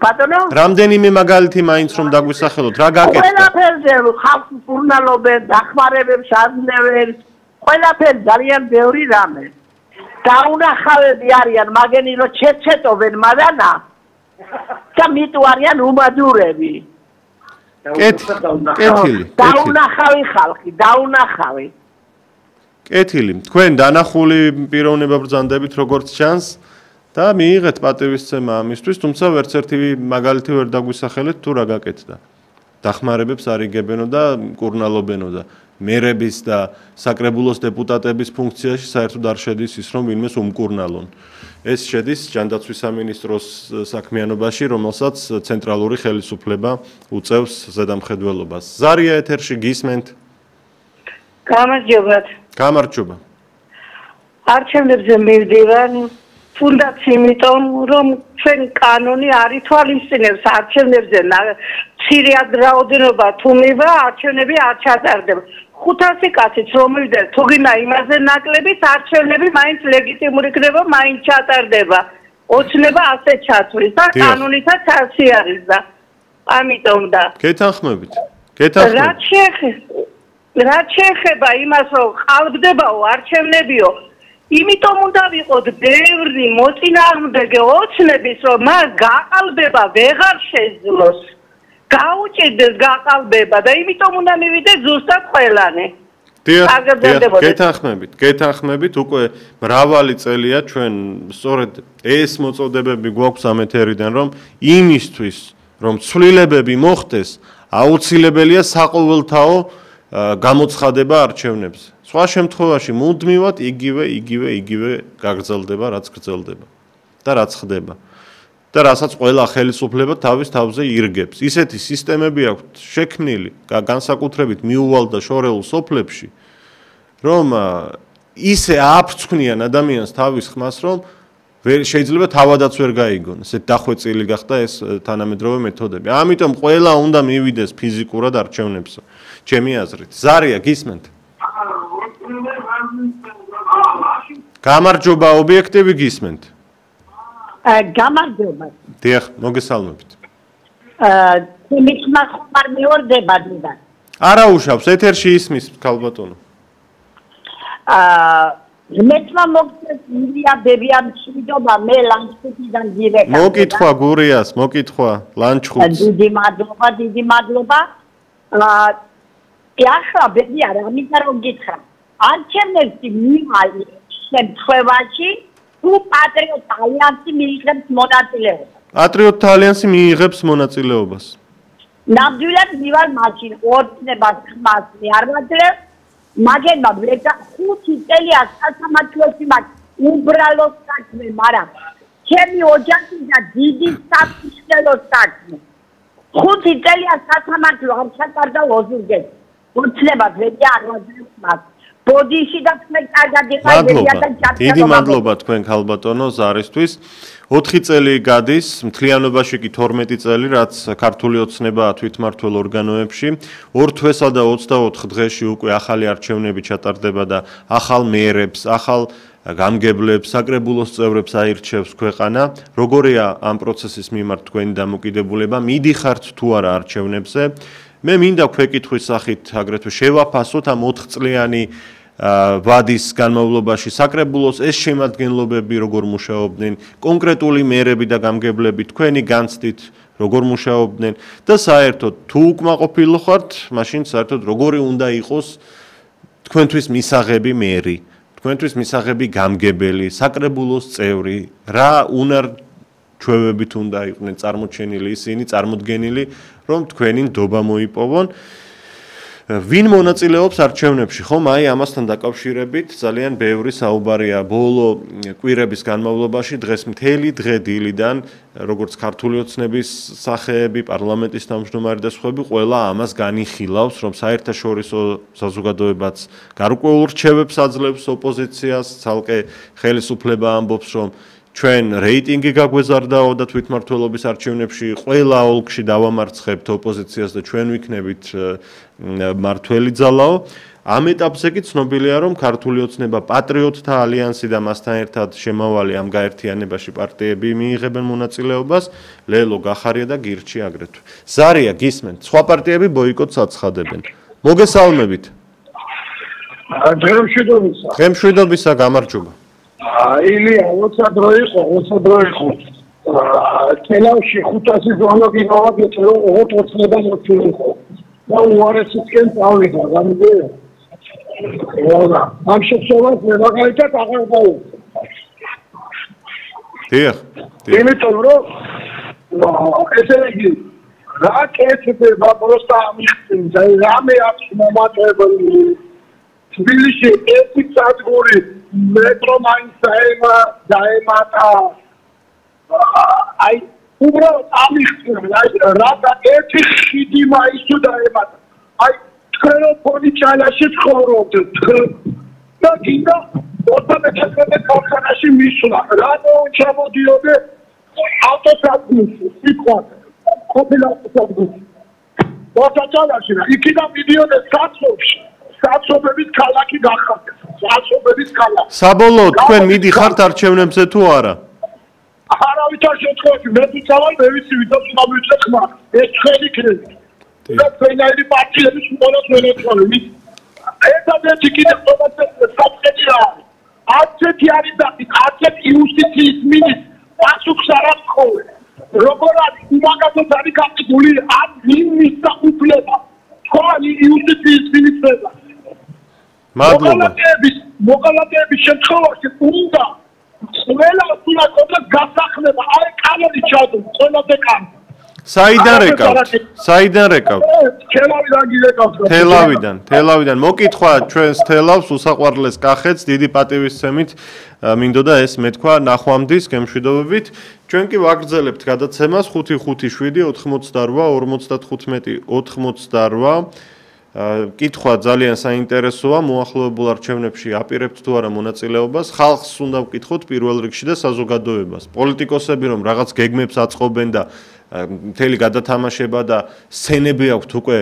ბატონო? რამდენიმე მაგალითი მაინც რომ დაგვისახელოთ, რა გაკეთდა? ყველაფერზე ხალხს უბრუნალობენ, დახმარებებს აძლევენ, ყველაფერი ძალიან ბევრი რამე. დაუნახავები არიან, მაგენი რომ ჩეჩეტობენ მადანა და მიტუ არიან უმადურები. კეთილი. დაუნახავი ხალხი, დაუნახავი. კეთილი. თქვენ დანახული პიროვნება ბრძანდებით როგორც ჩანს და მიიღეთ პატივისცემა ამისთვის, თუმცა ვერც ერთი მაგალითი ვერ დაგვისახელეთ თუ რა გაკეთდა. დახმარებებს არ იგებენო და კურნალობენო და მერების და საკრებულოს დეპუტატების ფუნქციაში საერთოდ არ შედის ის, რომ ვინმეს უმკურნალონ. ეს შედის ჯანდაცვის სამინისტროს საქმიანობაში, რომელსაც ცენტრალური ხელისუფლება უწევს ზედამხედველობას. ზარია ეთერში გისმენთ? გამარჯობათ. გამარჯობა. არჩევნებზე მივდივარ, თუნდაც იმიტომ, რომ ჩვენ კანონი არ ითვალისწინებს არჩევნებზე მცირედ რაოდენობა თუ მივა, არჩევნები არ ჩატარდება. 500 კაციც რომ მივიდეს, თუ გინდა იმაზე ნაკლებით, არჩევნები მაინც ლეგიტიმური იქნება, მაინც ჩატარდება. ოცნება ასე ჩათვლის და კანონითაც ასე არის და ამიტომ და გეთანხმებით. რაც შეეხება იმას, რომ ყალბდებაო არჩევნებიო, იმიტომ უნდა ვიყოთ ბევრი მოწინააღმდეგე ოცნების, რომ მას გაყალბება ვეღარ შეძლოს. გაუჭირდეს გაყალბება და იმიტომ უნდა მივიდეს ზუსტად ყველანი. გეთანხმებით, უკვე მრავალი წელია ჩვენ სწორედ ეს მოწოდებები გვაქვს ამ ეთერიდან, რომ იმისთვის, რომ ცვლილებები მოხდეს, აუცილებელია საყოველთაო გამოცხადება არჩევნებზე. სხვა შემთხვევაში მუდმივად იგივე გაგრძელდება, რაც გრძელდება და რაც ხდება. და რასაც ყველა ხელისუფლება თავის თავზე ირგებს. ისეთი სისტემები აქვს შექმნილი, განსაკუთრებით მიუვალ და შორეულ სოფლებში, რომ ისე აფრთხნიან ადამიანს თავის ხმას, რომ შეიძლება თავადაც ვერ გაიგონ. ესეთ დახვეწილი გახდა ეს თანამედროვე მეთოდები. ამიტომ ყველა უნდა მივიდეს ფიზიკურად არჩევნებზე. ჩემი აზრით. ზარია, გისმენთ? გამარჯობა, ობიექტივი გისმენთ? გამარჯობა. დიახ, მოგესალმებით. თემის ხმარ მეორდება დიდა. არა უშავს, ეთერში ისმის ქალბატონო. მეცმა მოგწეს ილია ბებიან მშვიდობა, მე ლანჩხუთიდან დირექტორი. მოკითხვა გურიას, მოკითხვა ლანჩხუთს. დიდი მადლობა. ახლა ბებია რა მინდა რომ გითხრა. არჩევნებში მიმალი შემთხვევაში თუ პატრიოტთა ალიანსი მიიღებს მონაწილეობას. პატრიოტთა ალიანსი მიიღებს მონაწილეობას. ნამდვილად მივალ მაშინ ოცნებას ხმას არ ვაძლევ, მაგენმა ვრეცა 5 წელია სასამართლოში მაქვს უბრალოდ საქმე, მაგრამ ჩემი ოჯახი და დიდი საფიშნელო საქმე. 5 წელია სასამართლო არ ჩატარდა ლოზუნგებს. ოცნებას ვრეცა არ ვაძლევ მას. ბოდიში და თქვენ კარგად იყავებია და ჩატარდა. დიდი მადლობა თქვენ ქალბატონო ზარისთვის. 4 წელი გადის, მთლიანობაში კი 12 წელი, რაც ქართული ოცნებაა თვითმმართველ ორგანოებში. 2 თვესა და 24 დღეში უკვე ახალი არჩევნები ჩატარდება და ახალ მერებს, ახალ გამგებლებს, საკრებულოს წევრებს აირჩევს ქვეყანა. როგორია ამ პროცესის მიმართ თქვენი დამოკიდებულება? მიდიხართ თუ არა არჩევნებზე? მე მინდა ქვეკითხვის სახით აგრეთვე შევაფასოთ ამ 4 წლიანი ვადის განმავლობაში საკრებულოს ეს შემადგენლობები როგორ მუშაობდნენ, კონკრეტული მერები და გამგებლები თქვენი განცდით როგორ მუშაობდნენ და საერთოდ თუ უკმაყოფილო ხართ, მაშინ საერთოდ როგორი უნდა იყოს თქვენთვის მისაღები მერი, თქვენთვის მისაღები გამგებელი, საკრებულოს წევრი, რა უნარ-ჩვევებით უნდა იყვნენ წარმოჩენილი ისინი, წარმოდგენილი, რომ თქვენი ნდობა მოიპოვონ. ვინ მონაწილეობს არჩევნებში, ხომ? აი ამასთან დაკავშირებით ძალიან ბევრი საუბარია ბოლო კვირების განმავლობაში, დღეს მთელი დღე დილიდან, როგორც ქართული ოცნების სახეები, პარლამენტის თავმჯდომარე და სხვაები, ყველა ამას განიხილავს, რომ საერთაშორისო საზოგადოებაც გარკვეულ რჩევებს აძლევს ოპოზიციას, ცალკე ხელისუფლება ამბობს, რომ ჩვენ რეიტინგი გაგვეზარდაო და თვითმმართველობის არჩევნებში ყველა ოლქში დავამარცხებთ ოპოზიციას და ჩვენ ვიქნებით მართველი ძალაო. ამ ეტაპზე კი ცნობილია, რომ ქართული ოცნება პატრიოტთა ალიანსი და მასთან ერთად შემავალი ამ გაერთიანებაში პარტიები მიიღებენ მონაწილეობას, ლელო გახარია და გირჩი აგრეთვე. ზარია, გისმენთ, სხვა პარტიები ბოიკოტს აცხადებენ. მოგესალმებით. დღემშვიდობისა, გამარჯობა. ილია, როცა დრო იყო. თელავში 500 ზონოგი მოვაგეთ, რომ ოღონდ ოცნება მოწილიყო. და უარესისკენ წავიდა, გამიგე? ამ შეცდომას მე მაგალითად აღარ გავუწევ. დიახ. იმიტომ რომ ესე იგი რა კეთდება პროსტა ამიხსენდა, რამე აქვს მომატებული. თბილისში ერთი სადგური მეტრო მაინც დაემატა. აი უბრალოდ ამიხსენდა, რა ერთი ხიდი მაინც დაემატა. აი თქვენ ფონი ჩალაში ცხოვრობთ და გინდა 21 ქარხანაში მისვლა. რატო ჩამოდიოდე ავტოსადგურში, სიტყვად, ყოფილი ავტოსადგურში. მოწაწალაში რა, იქიდან მიდიოდე საცობში. საცობების ქალაქი გახარდა. საცობების ქალაქი. საბოლოოდ თქვენ მიდიხართ არჩევნებზე თუ არა? არავით არ შეცხოვი, მე ვიცავარ, მე ვიცი, ვისაც უნდა მივცეხმა. ეს თქვენი კრები. და თქვენაირი პარტიების მხოლოდ მენეჯმენტი. ერთადერთი კიდე საფრთხეა. არცეთი არის და არცეთი იუსტიციის მინისტრი პასუხს არ აქვს. როგორ არის უმაგათოდ არის გაკეთებული ამ მინისტრის უფლება. თქვენი იუსტიციის მინისტრება. მოგალატების შემთხვევაში უნდა ყველა უნდა კონკრეტ გასახლება. აი კანონი ჩადო, ყველაზე კარგი. საიდან რეკავთ? თელავიდან. მოკითხვა ჩვენს თელავს უსაყვარლეს კახეთს დიდი პატივისცემით მინდოდა ეს მეთქვა ნახვამდის გემშვიდობებით. ჩვენ კი ვაგრძელებთ გადაცემას 557 88 55 88. კითხვა ძალიან საინტერესოა, მოახლოებულ არჩევნებში აპირებთ თუ არა მონაწილეობას, ხალხს უნდა ვკითხოთ პირველ რიგში და საზოგადოებას. პოლიტიკოსები რომ რაღაც გეგმებს აწყობენ და მთელი გადათამაშება და სცენები აქვთ უკვე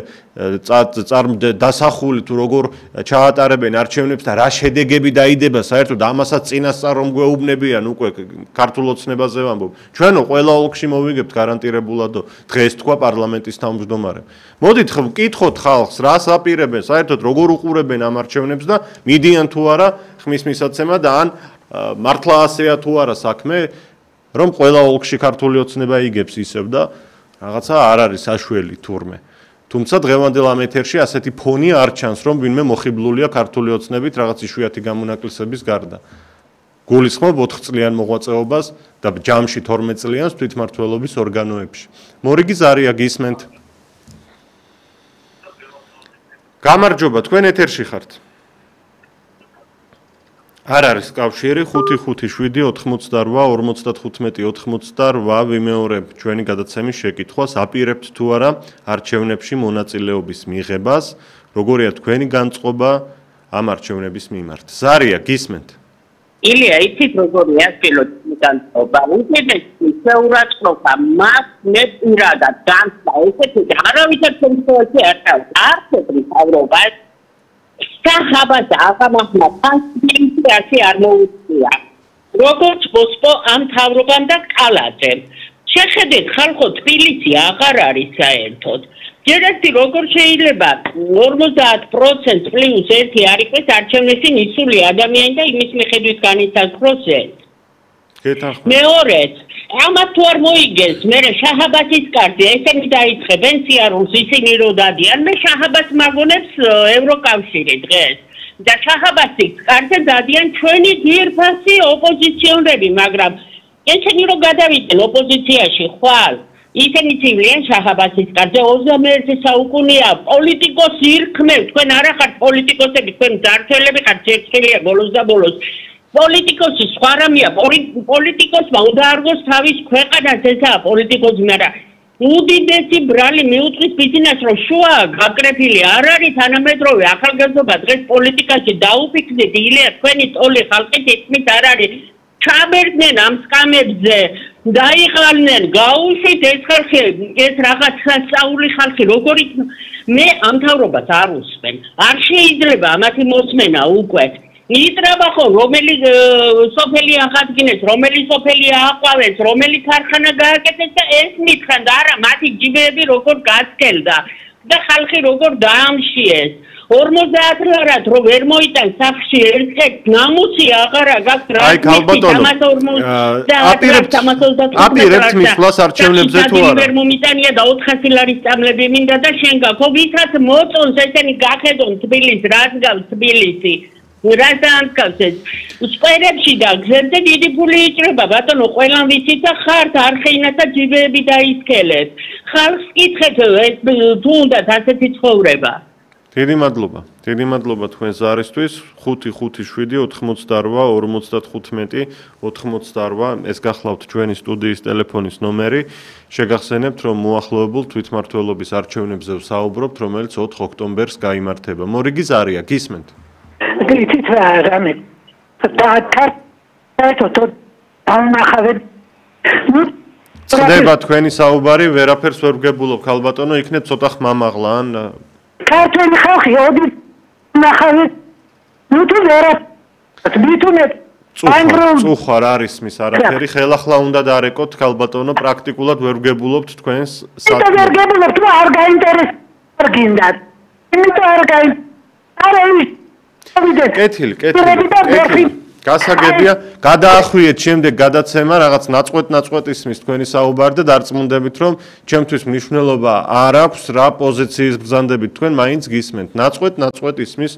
დასახული თუ როგორ ჩაატარებენ არჩევნებს და რა შედეგები დაიდება, საერთოდ ამასაც წინასწარ რომ გვეუბნებიან უკვე ქართულ ოცნებაზე ვამბობ. ჩვენო ყველა ოლქში მოვიგებთ გარანტირებულადო დღეს თქვა პარლამენტის თავმჯდომარემ. მოდით ვკითხოთ ხალხს, რას აპირებენ, საერთოდ როგორ უყურებენ ამ არჩევნებს და მიდიან თუ არა ხმის მისაცემა და ან მართლა ასეა თუ არა საქმე, რომ ყველა ოლქში ქართული ოცნება იგებს ისევ და რაღაცა არ არის საშველი თურმე. თუმცა დღევანდელ ამ ეთერში ასეთი ფონი არ ჩანს, რომ ვინმე მოხიბლულია ქართული ოცნებით რაღაც იშვიათი გამონაკლისების გარდა. გულისხმობ 4 წლიან მოღვაწეობას და ჯამში 12 წლიანს თვითმმართველობის ორგანოებში. მორიგი ზარია, გისმენთ. გამარჯობა, თქვენ ეთერში ხართ. არ არის კავშირი 557 88 55 ვიმეორებ ჩვენი გადაცემის შეკითხვას, აპირებთ თუ არა არჩევნებში მონაწილეობის მიღებას, როგორია თქვენი განწყობა ამ არჩევნების მიმართ. ზარია, გისმენთ. ილია, იცით როგორია პილოტის განწყობა? უდიდესი შეურაცხყოფა მას მე პირადად განცდა, ესეთი არავითარ შემთხვევაში არ ჩავს. არცერთი თავრობას სახაბას აღამახმა კონსტიტუციაში არ მოუწია. როგორც მოსპო ამ თავრობამ და კალაძემ. შეხედეთ ხალხო, თბილისი აღარ არის საერთოდ. ჯერეთი როგორ შეიძლება 50% პლუს 1 არ იყოს არჩევნებში მისული ადამიანი და იმის მიხედვით განისაზღვროს ეს. მეორედ, ამათ თუ არ მოიგეს, მე შაჰაბასის კარზე ესენი დაიწყებენ სიარულს, ისინი რო დადიან, მე შაჰაბას მაგონებს ევროკავშირი დღეს. და შაჰაბასის კარზე დადიან ჩვენი ძირფასი ოპოზიციონერები, მაგრამ ესენი რო გადავიდნენ ოპოზიციაში ხვალ, ისინი ცილიან შაჰაბასის კარზე 21 საუკუნეა პოლიტიკოსი ირქმევ, თქვენ არა ხართ პოლიტიკოსები, თქვენ მძარცველები ხართ, შეცვლილია ბოლოს და ბოლოს. პოლიტიკოსი სხვა რამეა, პოლიტიკოსმა უნდა არგოს თავის ქვეყანას, ესაა პოლიტიკოსი, მაგრამ უდიდესი ბრალი მიუწყვის ბიზნესს, რომ შუა გაკრეფილი არ არის თანამედროვე ახალგაზრდობა დღეს პოლიტიკაში დაუფიქრდით, ილია თქვენი ტოლი ხალხი თითქმის არ არის. ჩაბერდნენ ამ სკამებზე დაიყალნენ, გაუშვით ეს ხალხი, ეს რაღაცა სწაული ხალხი, როგორი მე ამ მთავრობას არ უსმენ. არ შეიძლება ამათი მოსმენა უკვე. იტრება ხო, რომელი სოფელი აღადგინეს, რომელი სოფელი აყვავეს, რომელი ქარხანა გააკეთეს და ეს მითხრან და არა, მათი ჯიბეები როგორ გაცკელდა და ხალხი როგორ დაამშიეს. 50 ლარად რო ვერ მოიტან სახში ერთ ნამუსი აღარა გაქვს რა. აი ქალბატონო, აპირებთ მისვლას არჩევნებზე თუ არა? ვერ მომიტანია და 400 ლარის წამლები მინდა და შენ გაქვს. ხო ვისაც მოწონს ესენი გახედონ თბილისს, რაც გავს თბილისი. რას დაამტკავს ეს? სკვერებში და გზებზე დიდი ფული იჭრება, ბატონო, ყველამ ვიცით და ხართ არხეინა და ჯიბეები დაისკელეთ. ხალხს კითხეთ, თუ უნდათ ასეთი ცხოვრება. დიდი მადლობა თქვენ ზარისთვის. 557-88-55 ეს გახლავთ ჩვენი სტუდიის ტელეფონის ნომერი. შეგახსენებთ, რომ მოახლოებულ თვითმმართველობის არჩევნებზე ვსაუბრობთ, რომელიც 4 ოქტომბერს გაიმართება. მორიგი ზარია, გისმენთ? იცით რა რამე წდება თქვენი საუბარი, ვერაფერს ვერ ვგებულობ ქალბატონო, იქნებ ცოტა ხმამაღლა ან ქართული ხალხი ოდი ნახავთ ნუ თუ ვერა მithunet წუხარ არის მის არაფერი, ხელახლა უნდა დარეკოთ ქალბატონო, პრაქტიკულად ვერ ვგებულობთ თქვენს საქმეს. ვერ ვგებულობთ, თუ არ გაინტერესებთ გინდათ. იმიტომ არ გაინტერესებთ. კეთილი. გასაგებია, გადაახვიეთ შემდეგ გადაცემა, რაღაც ნაწყვეტ ისმის თქვენი საუბარი და დარწმუნდებით, რომ ჩემთვის მნიშვნელობა არ აქვს, რა პოზიციის ბრძანდებით თქვენ, მაინც გისმენთ. ნაწყვეტ ისმის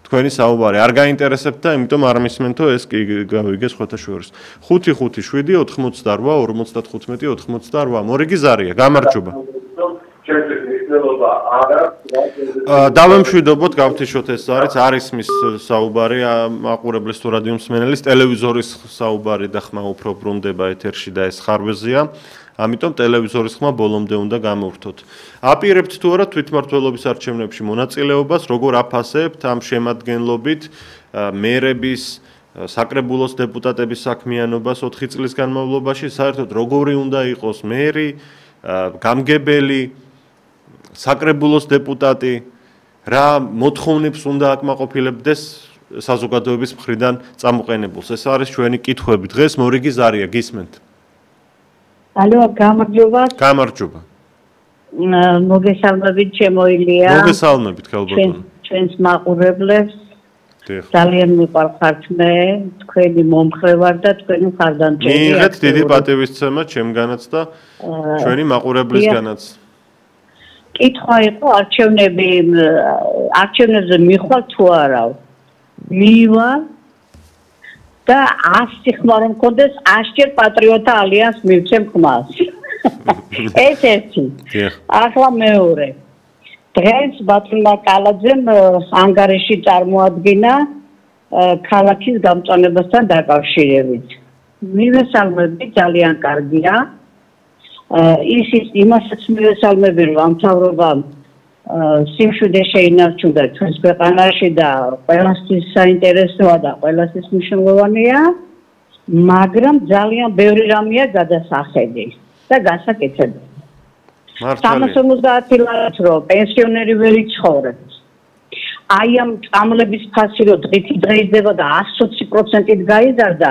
თქვენი საუბარი. არ გაინტერესებთ და იმიტომ არ მისმენთო, ეს კი გავიგე სხვათა შორის. 557-95-58. მორიგი ზარია, გამარჯობა. დავემშვიდობოთ, გავთიშოთ ეს არის მის საუბარი, მაყურებლის თუ რადიო მსმენელის, ტელევიზორის საუბარი და ხმა უფრო ბრუნდება ეთერში და ეს ხარვეზია. ამიტომ ტელევიზორის ხმა ბოლომდე უნდა გამოვრთოთ. აპირებთ თუ არა თვითმმართველობის არჩევნებში მონაწილეობას, როგორ აფასებთ ამ შემადგენლობით მერების, საკრებულოს დეპუტატების საქმიანობას 4 წლის განმავლობაში, საერთოდ როგორი უნდა იყოს მერი, გამგებელი, საკრებულოს დეპუტატი, რა მოთხოვნებს უნდა აკმაყოფილებდეს საზოგადოების მხრიდან წამოყენებულს. ეს არის ჩვენი კითხვები დღეს. მორიგი ზარია, გისმენთ? ალო, გამარჯობა. გამარჯობა. მოგესალმებით, ჩემოილია. მოგესალმებით, ქალბატონო. ჩვენს მაყურებლებს. ძალიან მიყვარხართ მე, თქვენი მომხრე ვარ და თქვენი მხარდამჭერი. მიიღეთ დიდი პატივისცემა ჩემგანაც და ჩვენი მაყურებლისგანაც. კითხვა იყო არჩევნებზე მიხვალ თუ არა. მივა და 100 ხმა რომ მქონდეს 100-ჯერ პატრიოტთა ალიანსს მივცემ ხმას. ეს ერთი. ახლა მეორე. დღეს ბატონმა კალაძემ ანგარიში წარმოადგინა ქალაქის გამწვანებასთან დაკავშირებით. მივესალმები, ძალიან კარგია. იმასაც მივესალმები, რომ ამ მთავრობამ სიმშვიდე შეინარჩუნდა ჩვენს ქვეყანაში და ყველასთვის საინტერესოა და ყველასთვის მნიშვნელოვანია, მაგრამ ძალიან ბევრი რამეა გადასახედი და გასაკეთებელი. 350 ლარად რომ პენსიონერი ვერ იცხოვრებს. აი ამ წამლების ფასი რომ დღითი დღეიდება და 120%-ით გაიზარდა,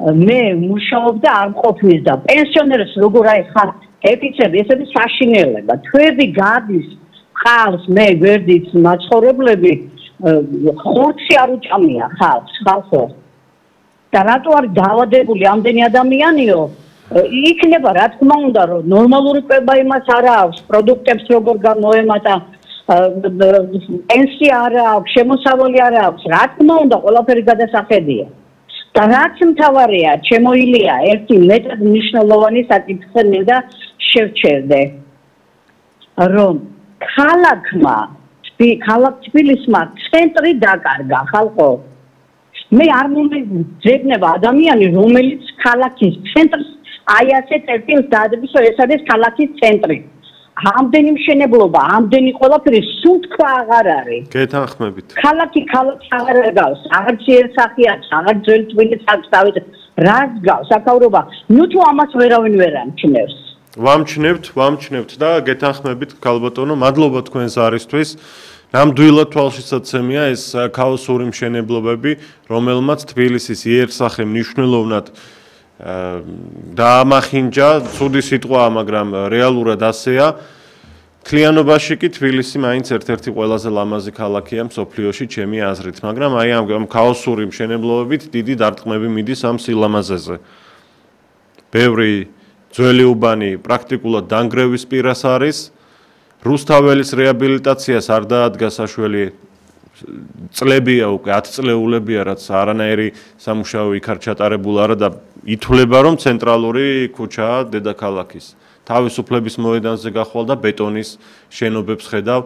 მე მუშაობ და არ მყოფნის და პენსიონერს როგორ აი ხარ ეკიცები, ესეთი საშინელება. თვეები გადის, ხალხს მე გვერდით მაცხოვრებლები ხორცი არ უჭამია ხალხო. და რატო არის დაავადებული ამდენი ადამიანიო? იქნება რა თქმა უნდა რომ ნორმალური კვება იმას არ აქვს, პროდუქტებს როგორ გამოემატა, პენსია არ აქვს, შემოსავალი არ აქვს, რა თქმა უნდა ყველაფერი გადასახედია. და რაც მთავარია, ჩემოილია ერთი მეტად მნიშვნელოვანი საკითხი მინდა შევჩერდე, რომ ქალაქ თბილისმა ცენტრი დაკარგა, ხალხო. მე არ მომეძებნება ადამიანი, რომელიც ქალაქის ცენტრს აი ასე წერტილს დაადებს, რომ ეს არის ქალაქის ცენტრი. ამდენი მშენებლობა, ამდენი ყველაფერი სულ თქვა აღარ არის. გეთანხმებით. ქალაქი აღარ გავს, აღარ ძიერსახია, აღარ ძველი თბილისს აქვს, რას გავს საკავრობა ნუ თუ ამას ვერავინ ვერ ამჩნევს ვამჩნევთ და გეთანხმებით ქალბატონო მადლობა თქვენს არისთვის ნამდვილად თვალშისაცემია ეს ქაოსური მშენებლობები რომელმაც თბილისის იერსახე მნიშვნელოვნად დაამახინჯა ცუდი სიტყვაა მაგრამ რეალურად ასეა თლიანობაში კი თბილისი მაინც ერთ-ერთი ყველაზე ლამაზი ქალაქია მსოფლიოში ჩემი აზრით მაგრამ აი ამ ქაოსური მშენებლობებით დიდი დარტყმები მიდის ამ სილამაზეზე ბევრი ძველი უბანი პრაქტიკულად დანგრევის პირას არის რუსთაველის რეაბილიტაციას არ დაადგა საშველი წლებია უკვე 10 წლეულებია რაც არანაირი სამუშაო იქ არ ჩატარებულა არა და ითვლება რომ ცენტრალური ქუჩაა დედაქალაქის თავისუფლების მოედანზე გახვალ და ბეტონის შენობებს ხედავ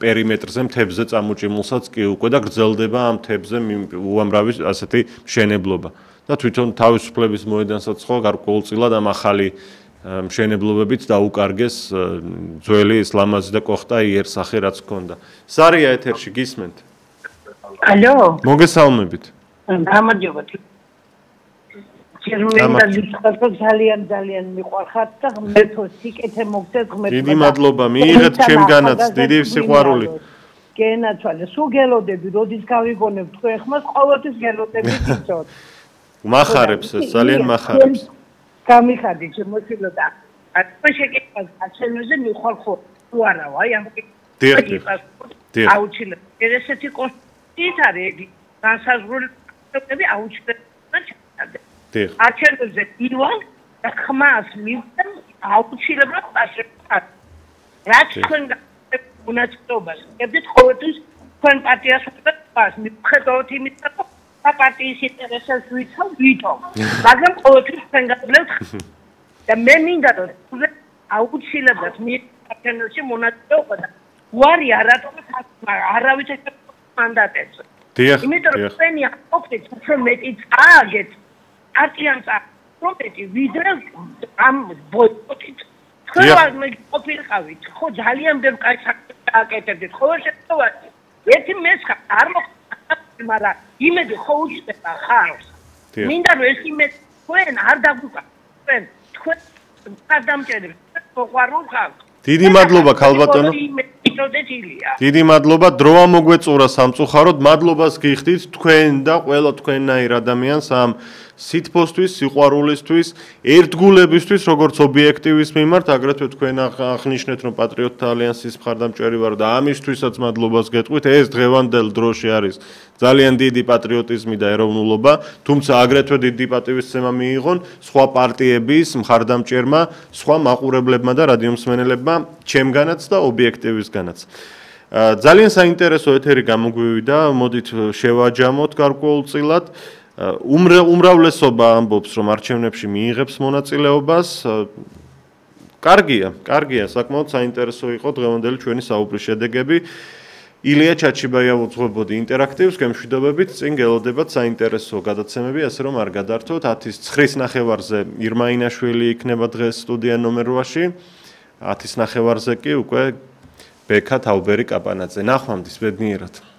პერიმეტრზე მთებზე წამოჭიმულსაც კი უკვე და გრძელდება ამ მთებზე უამრავი ასეთი მშენებლობა და თვითონ თავისუფლების მოედანსაც ხო გარკვეულწილად ამ ახალი მშენებლობებით დაუკარგეს ძველი ის ლამაზი და კოხტა იერსახე რაც ჰქონდა. სარია ეთერში გისმენთ? ალო? მოგესალმებით. გამარჯობა. ძალიან მიყვარხართ და ღმერთო სიკეთე მოგცეთ ღმერთო. დიდი მადლობა მიიღეთ ჩემგანაც დიდი სიყვარული. გენაცვალე სულ გელოდები როდის გავიგონებ თქვენ ხმას ყოველთვის გელოდები გიწოთ. მახარებს ეს ძალიან მახარებს. გამიხადი შემოსილო და თქვენ შეკითხავს გაჩენოზე მიხვალ თუ არა აი ამ აუჩილებ ესეთი კონსტიტუცია არის განსაზღვრული აუჩილებ აჩენოზე ივალ და ხმას მივდენ აუჩილებლად პასუხად რაც თქვენ უნაცტობას ებდით ყოველთვის თქვენ პარტიას უწევს მიხედავთ იმით რომ პარტიის ინტერესებს ვითომ მაგრამ ყოველთვის თქვენ გაგლებთ და მე მინდა რომ აუცილებლად მიეცემოში მონაწილეობა და უარი არატომ არავის მანდატებს იმიტომ რომ თქვენი ყოფით უფრო მეტი წააგეთ პარტიამ პროფეტი ვიდრე ამ ბოიკოტით თქვენ მე ყოფილიყავით ხო ძალიან ბევრ კაი საქმეს გააკეთებდით ხო შეწოვათ ერთი მესხა არ მაგრამ იმედი ხო უჩნდება ხარს მინდა რომ ეს იმედი თქვენ არ დაგვიყვანოთ თქვენ გადამჭერებს მოყვარულ ხალხს დიდი მადლობა ქალბატონო დიდი მადლობა დროა მოგვეწურა სამწუხაროდ მადლობას გიხდით თქვენ და ყველა თქვენნაირ ადამიანს ამ სითბოსთვის, სიყვარულისთვის, ერთგულებისთვის, როგორც ობიექტივის მიმართ, აგრეთვე თქვენ აღნიშნეთ, რომ პატრიოტთა ალიანსის მხარდამჭერი ვარ და ამისთვისაც მადლობას გეტყვით. ეს დღევანდელ დროში არის ძალიან დიდი პატრიოტიზმი და ეროვნულობა, თუმცა აგრეთვე დიდი პატივისცემა მიიღონ სხვა პარტიების მხარდამჭერმა, სხვა მაყურებლებმა და რადიომსმენელებმა, ჩემგანაც და ობიექტივისგანაც. ძალიან საინტერესო ეთერი გამოგვივიდა, მოდით შევაჯამოთ გარკვეულწილად. უმრავლესობა ამბობს, რომ არჩევნებში მიიღებს მონაწილეობას. კარგია, საკმაოდ საინტერესო იყო დღევანდელი ჩვენი საუბრის შედეგები. ილია ჩაჩიბაია უძღვებოდი ინტერაქტივს, გემშვიდობებით, წინ გელოდებათ საინტერესო გადაცემები, ასე რომ არ გადართოთ. 10:09-ზე ირმა ინაშვილი იქნება დღეს სტუდია ნომერ 8-ში. 10:09-ზე კი უკვე ბექა თაუბერი კაპანაძე. ნახვამდის ბედნიერად.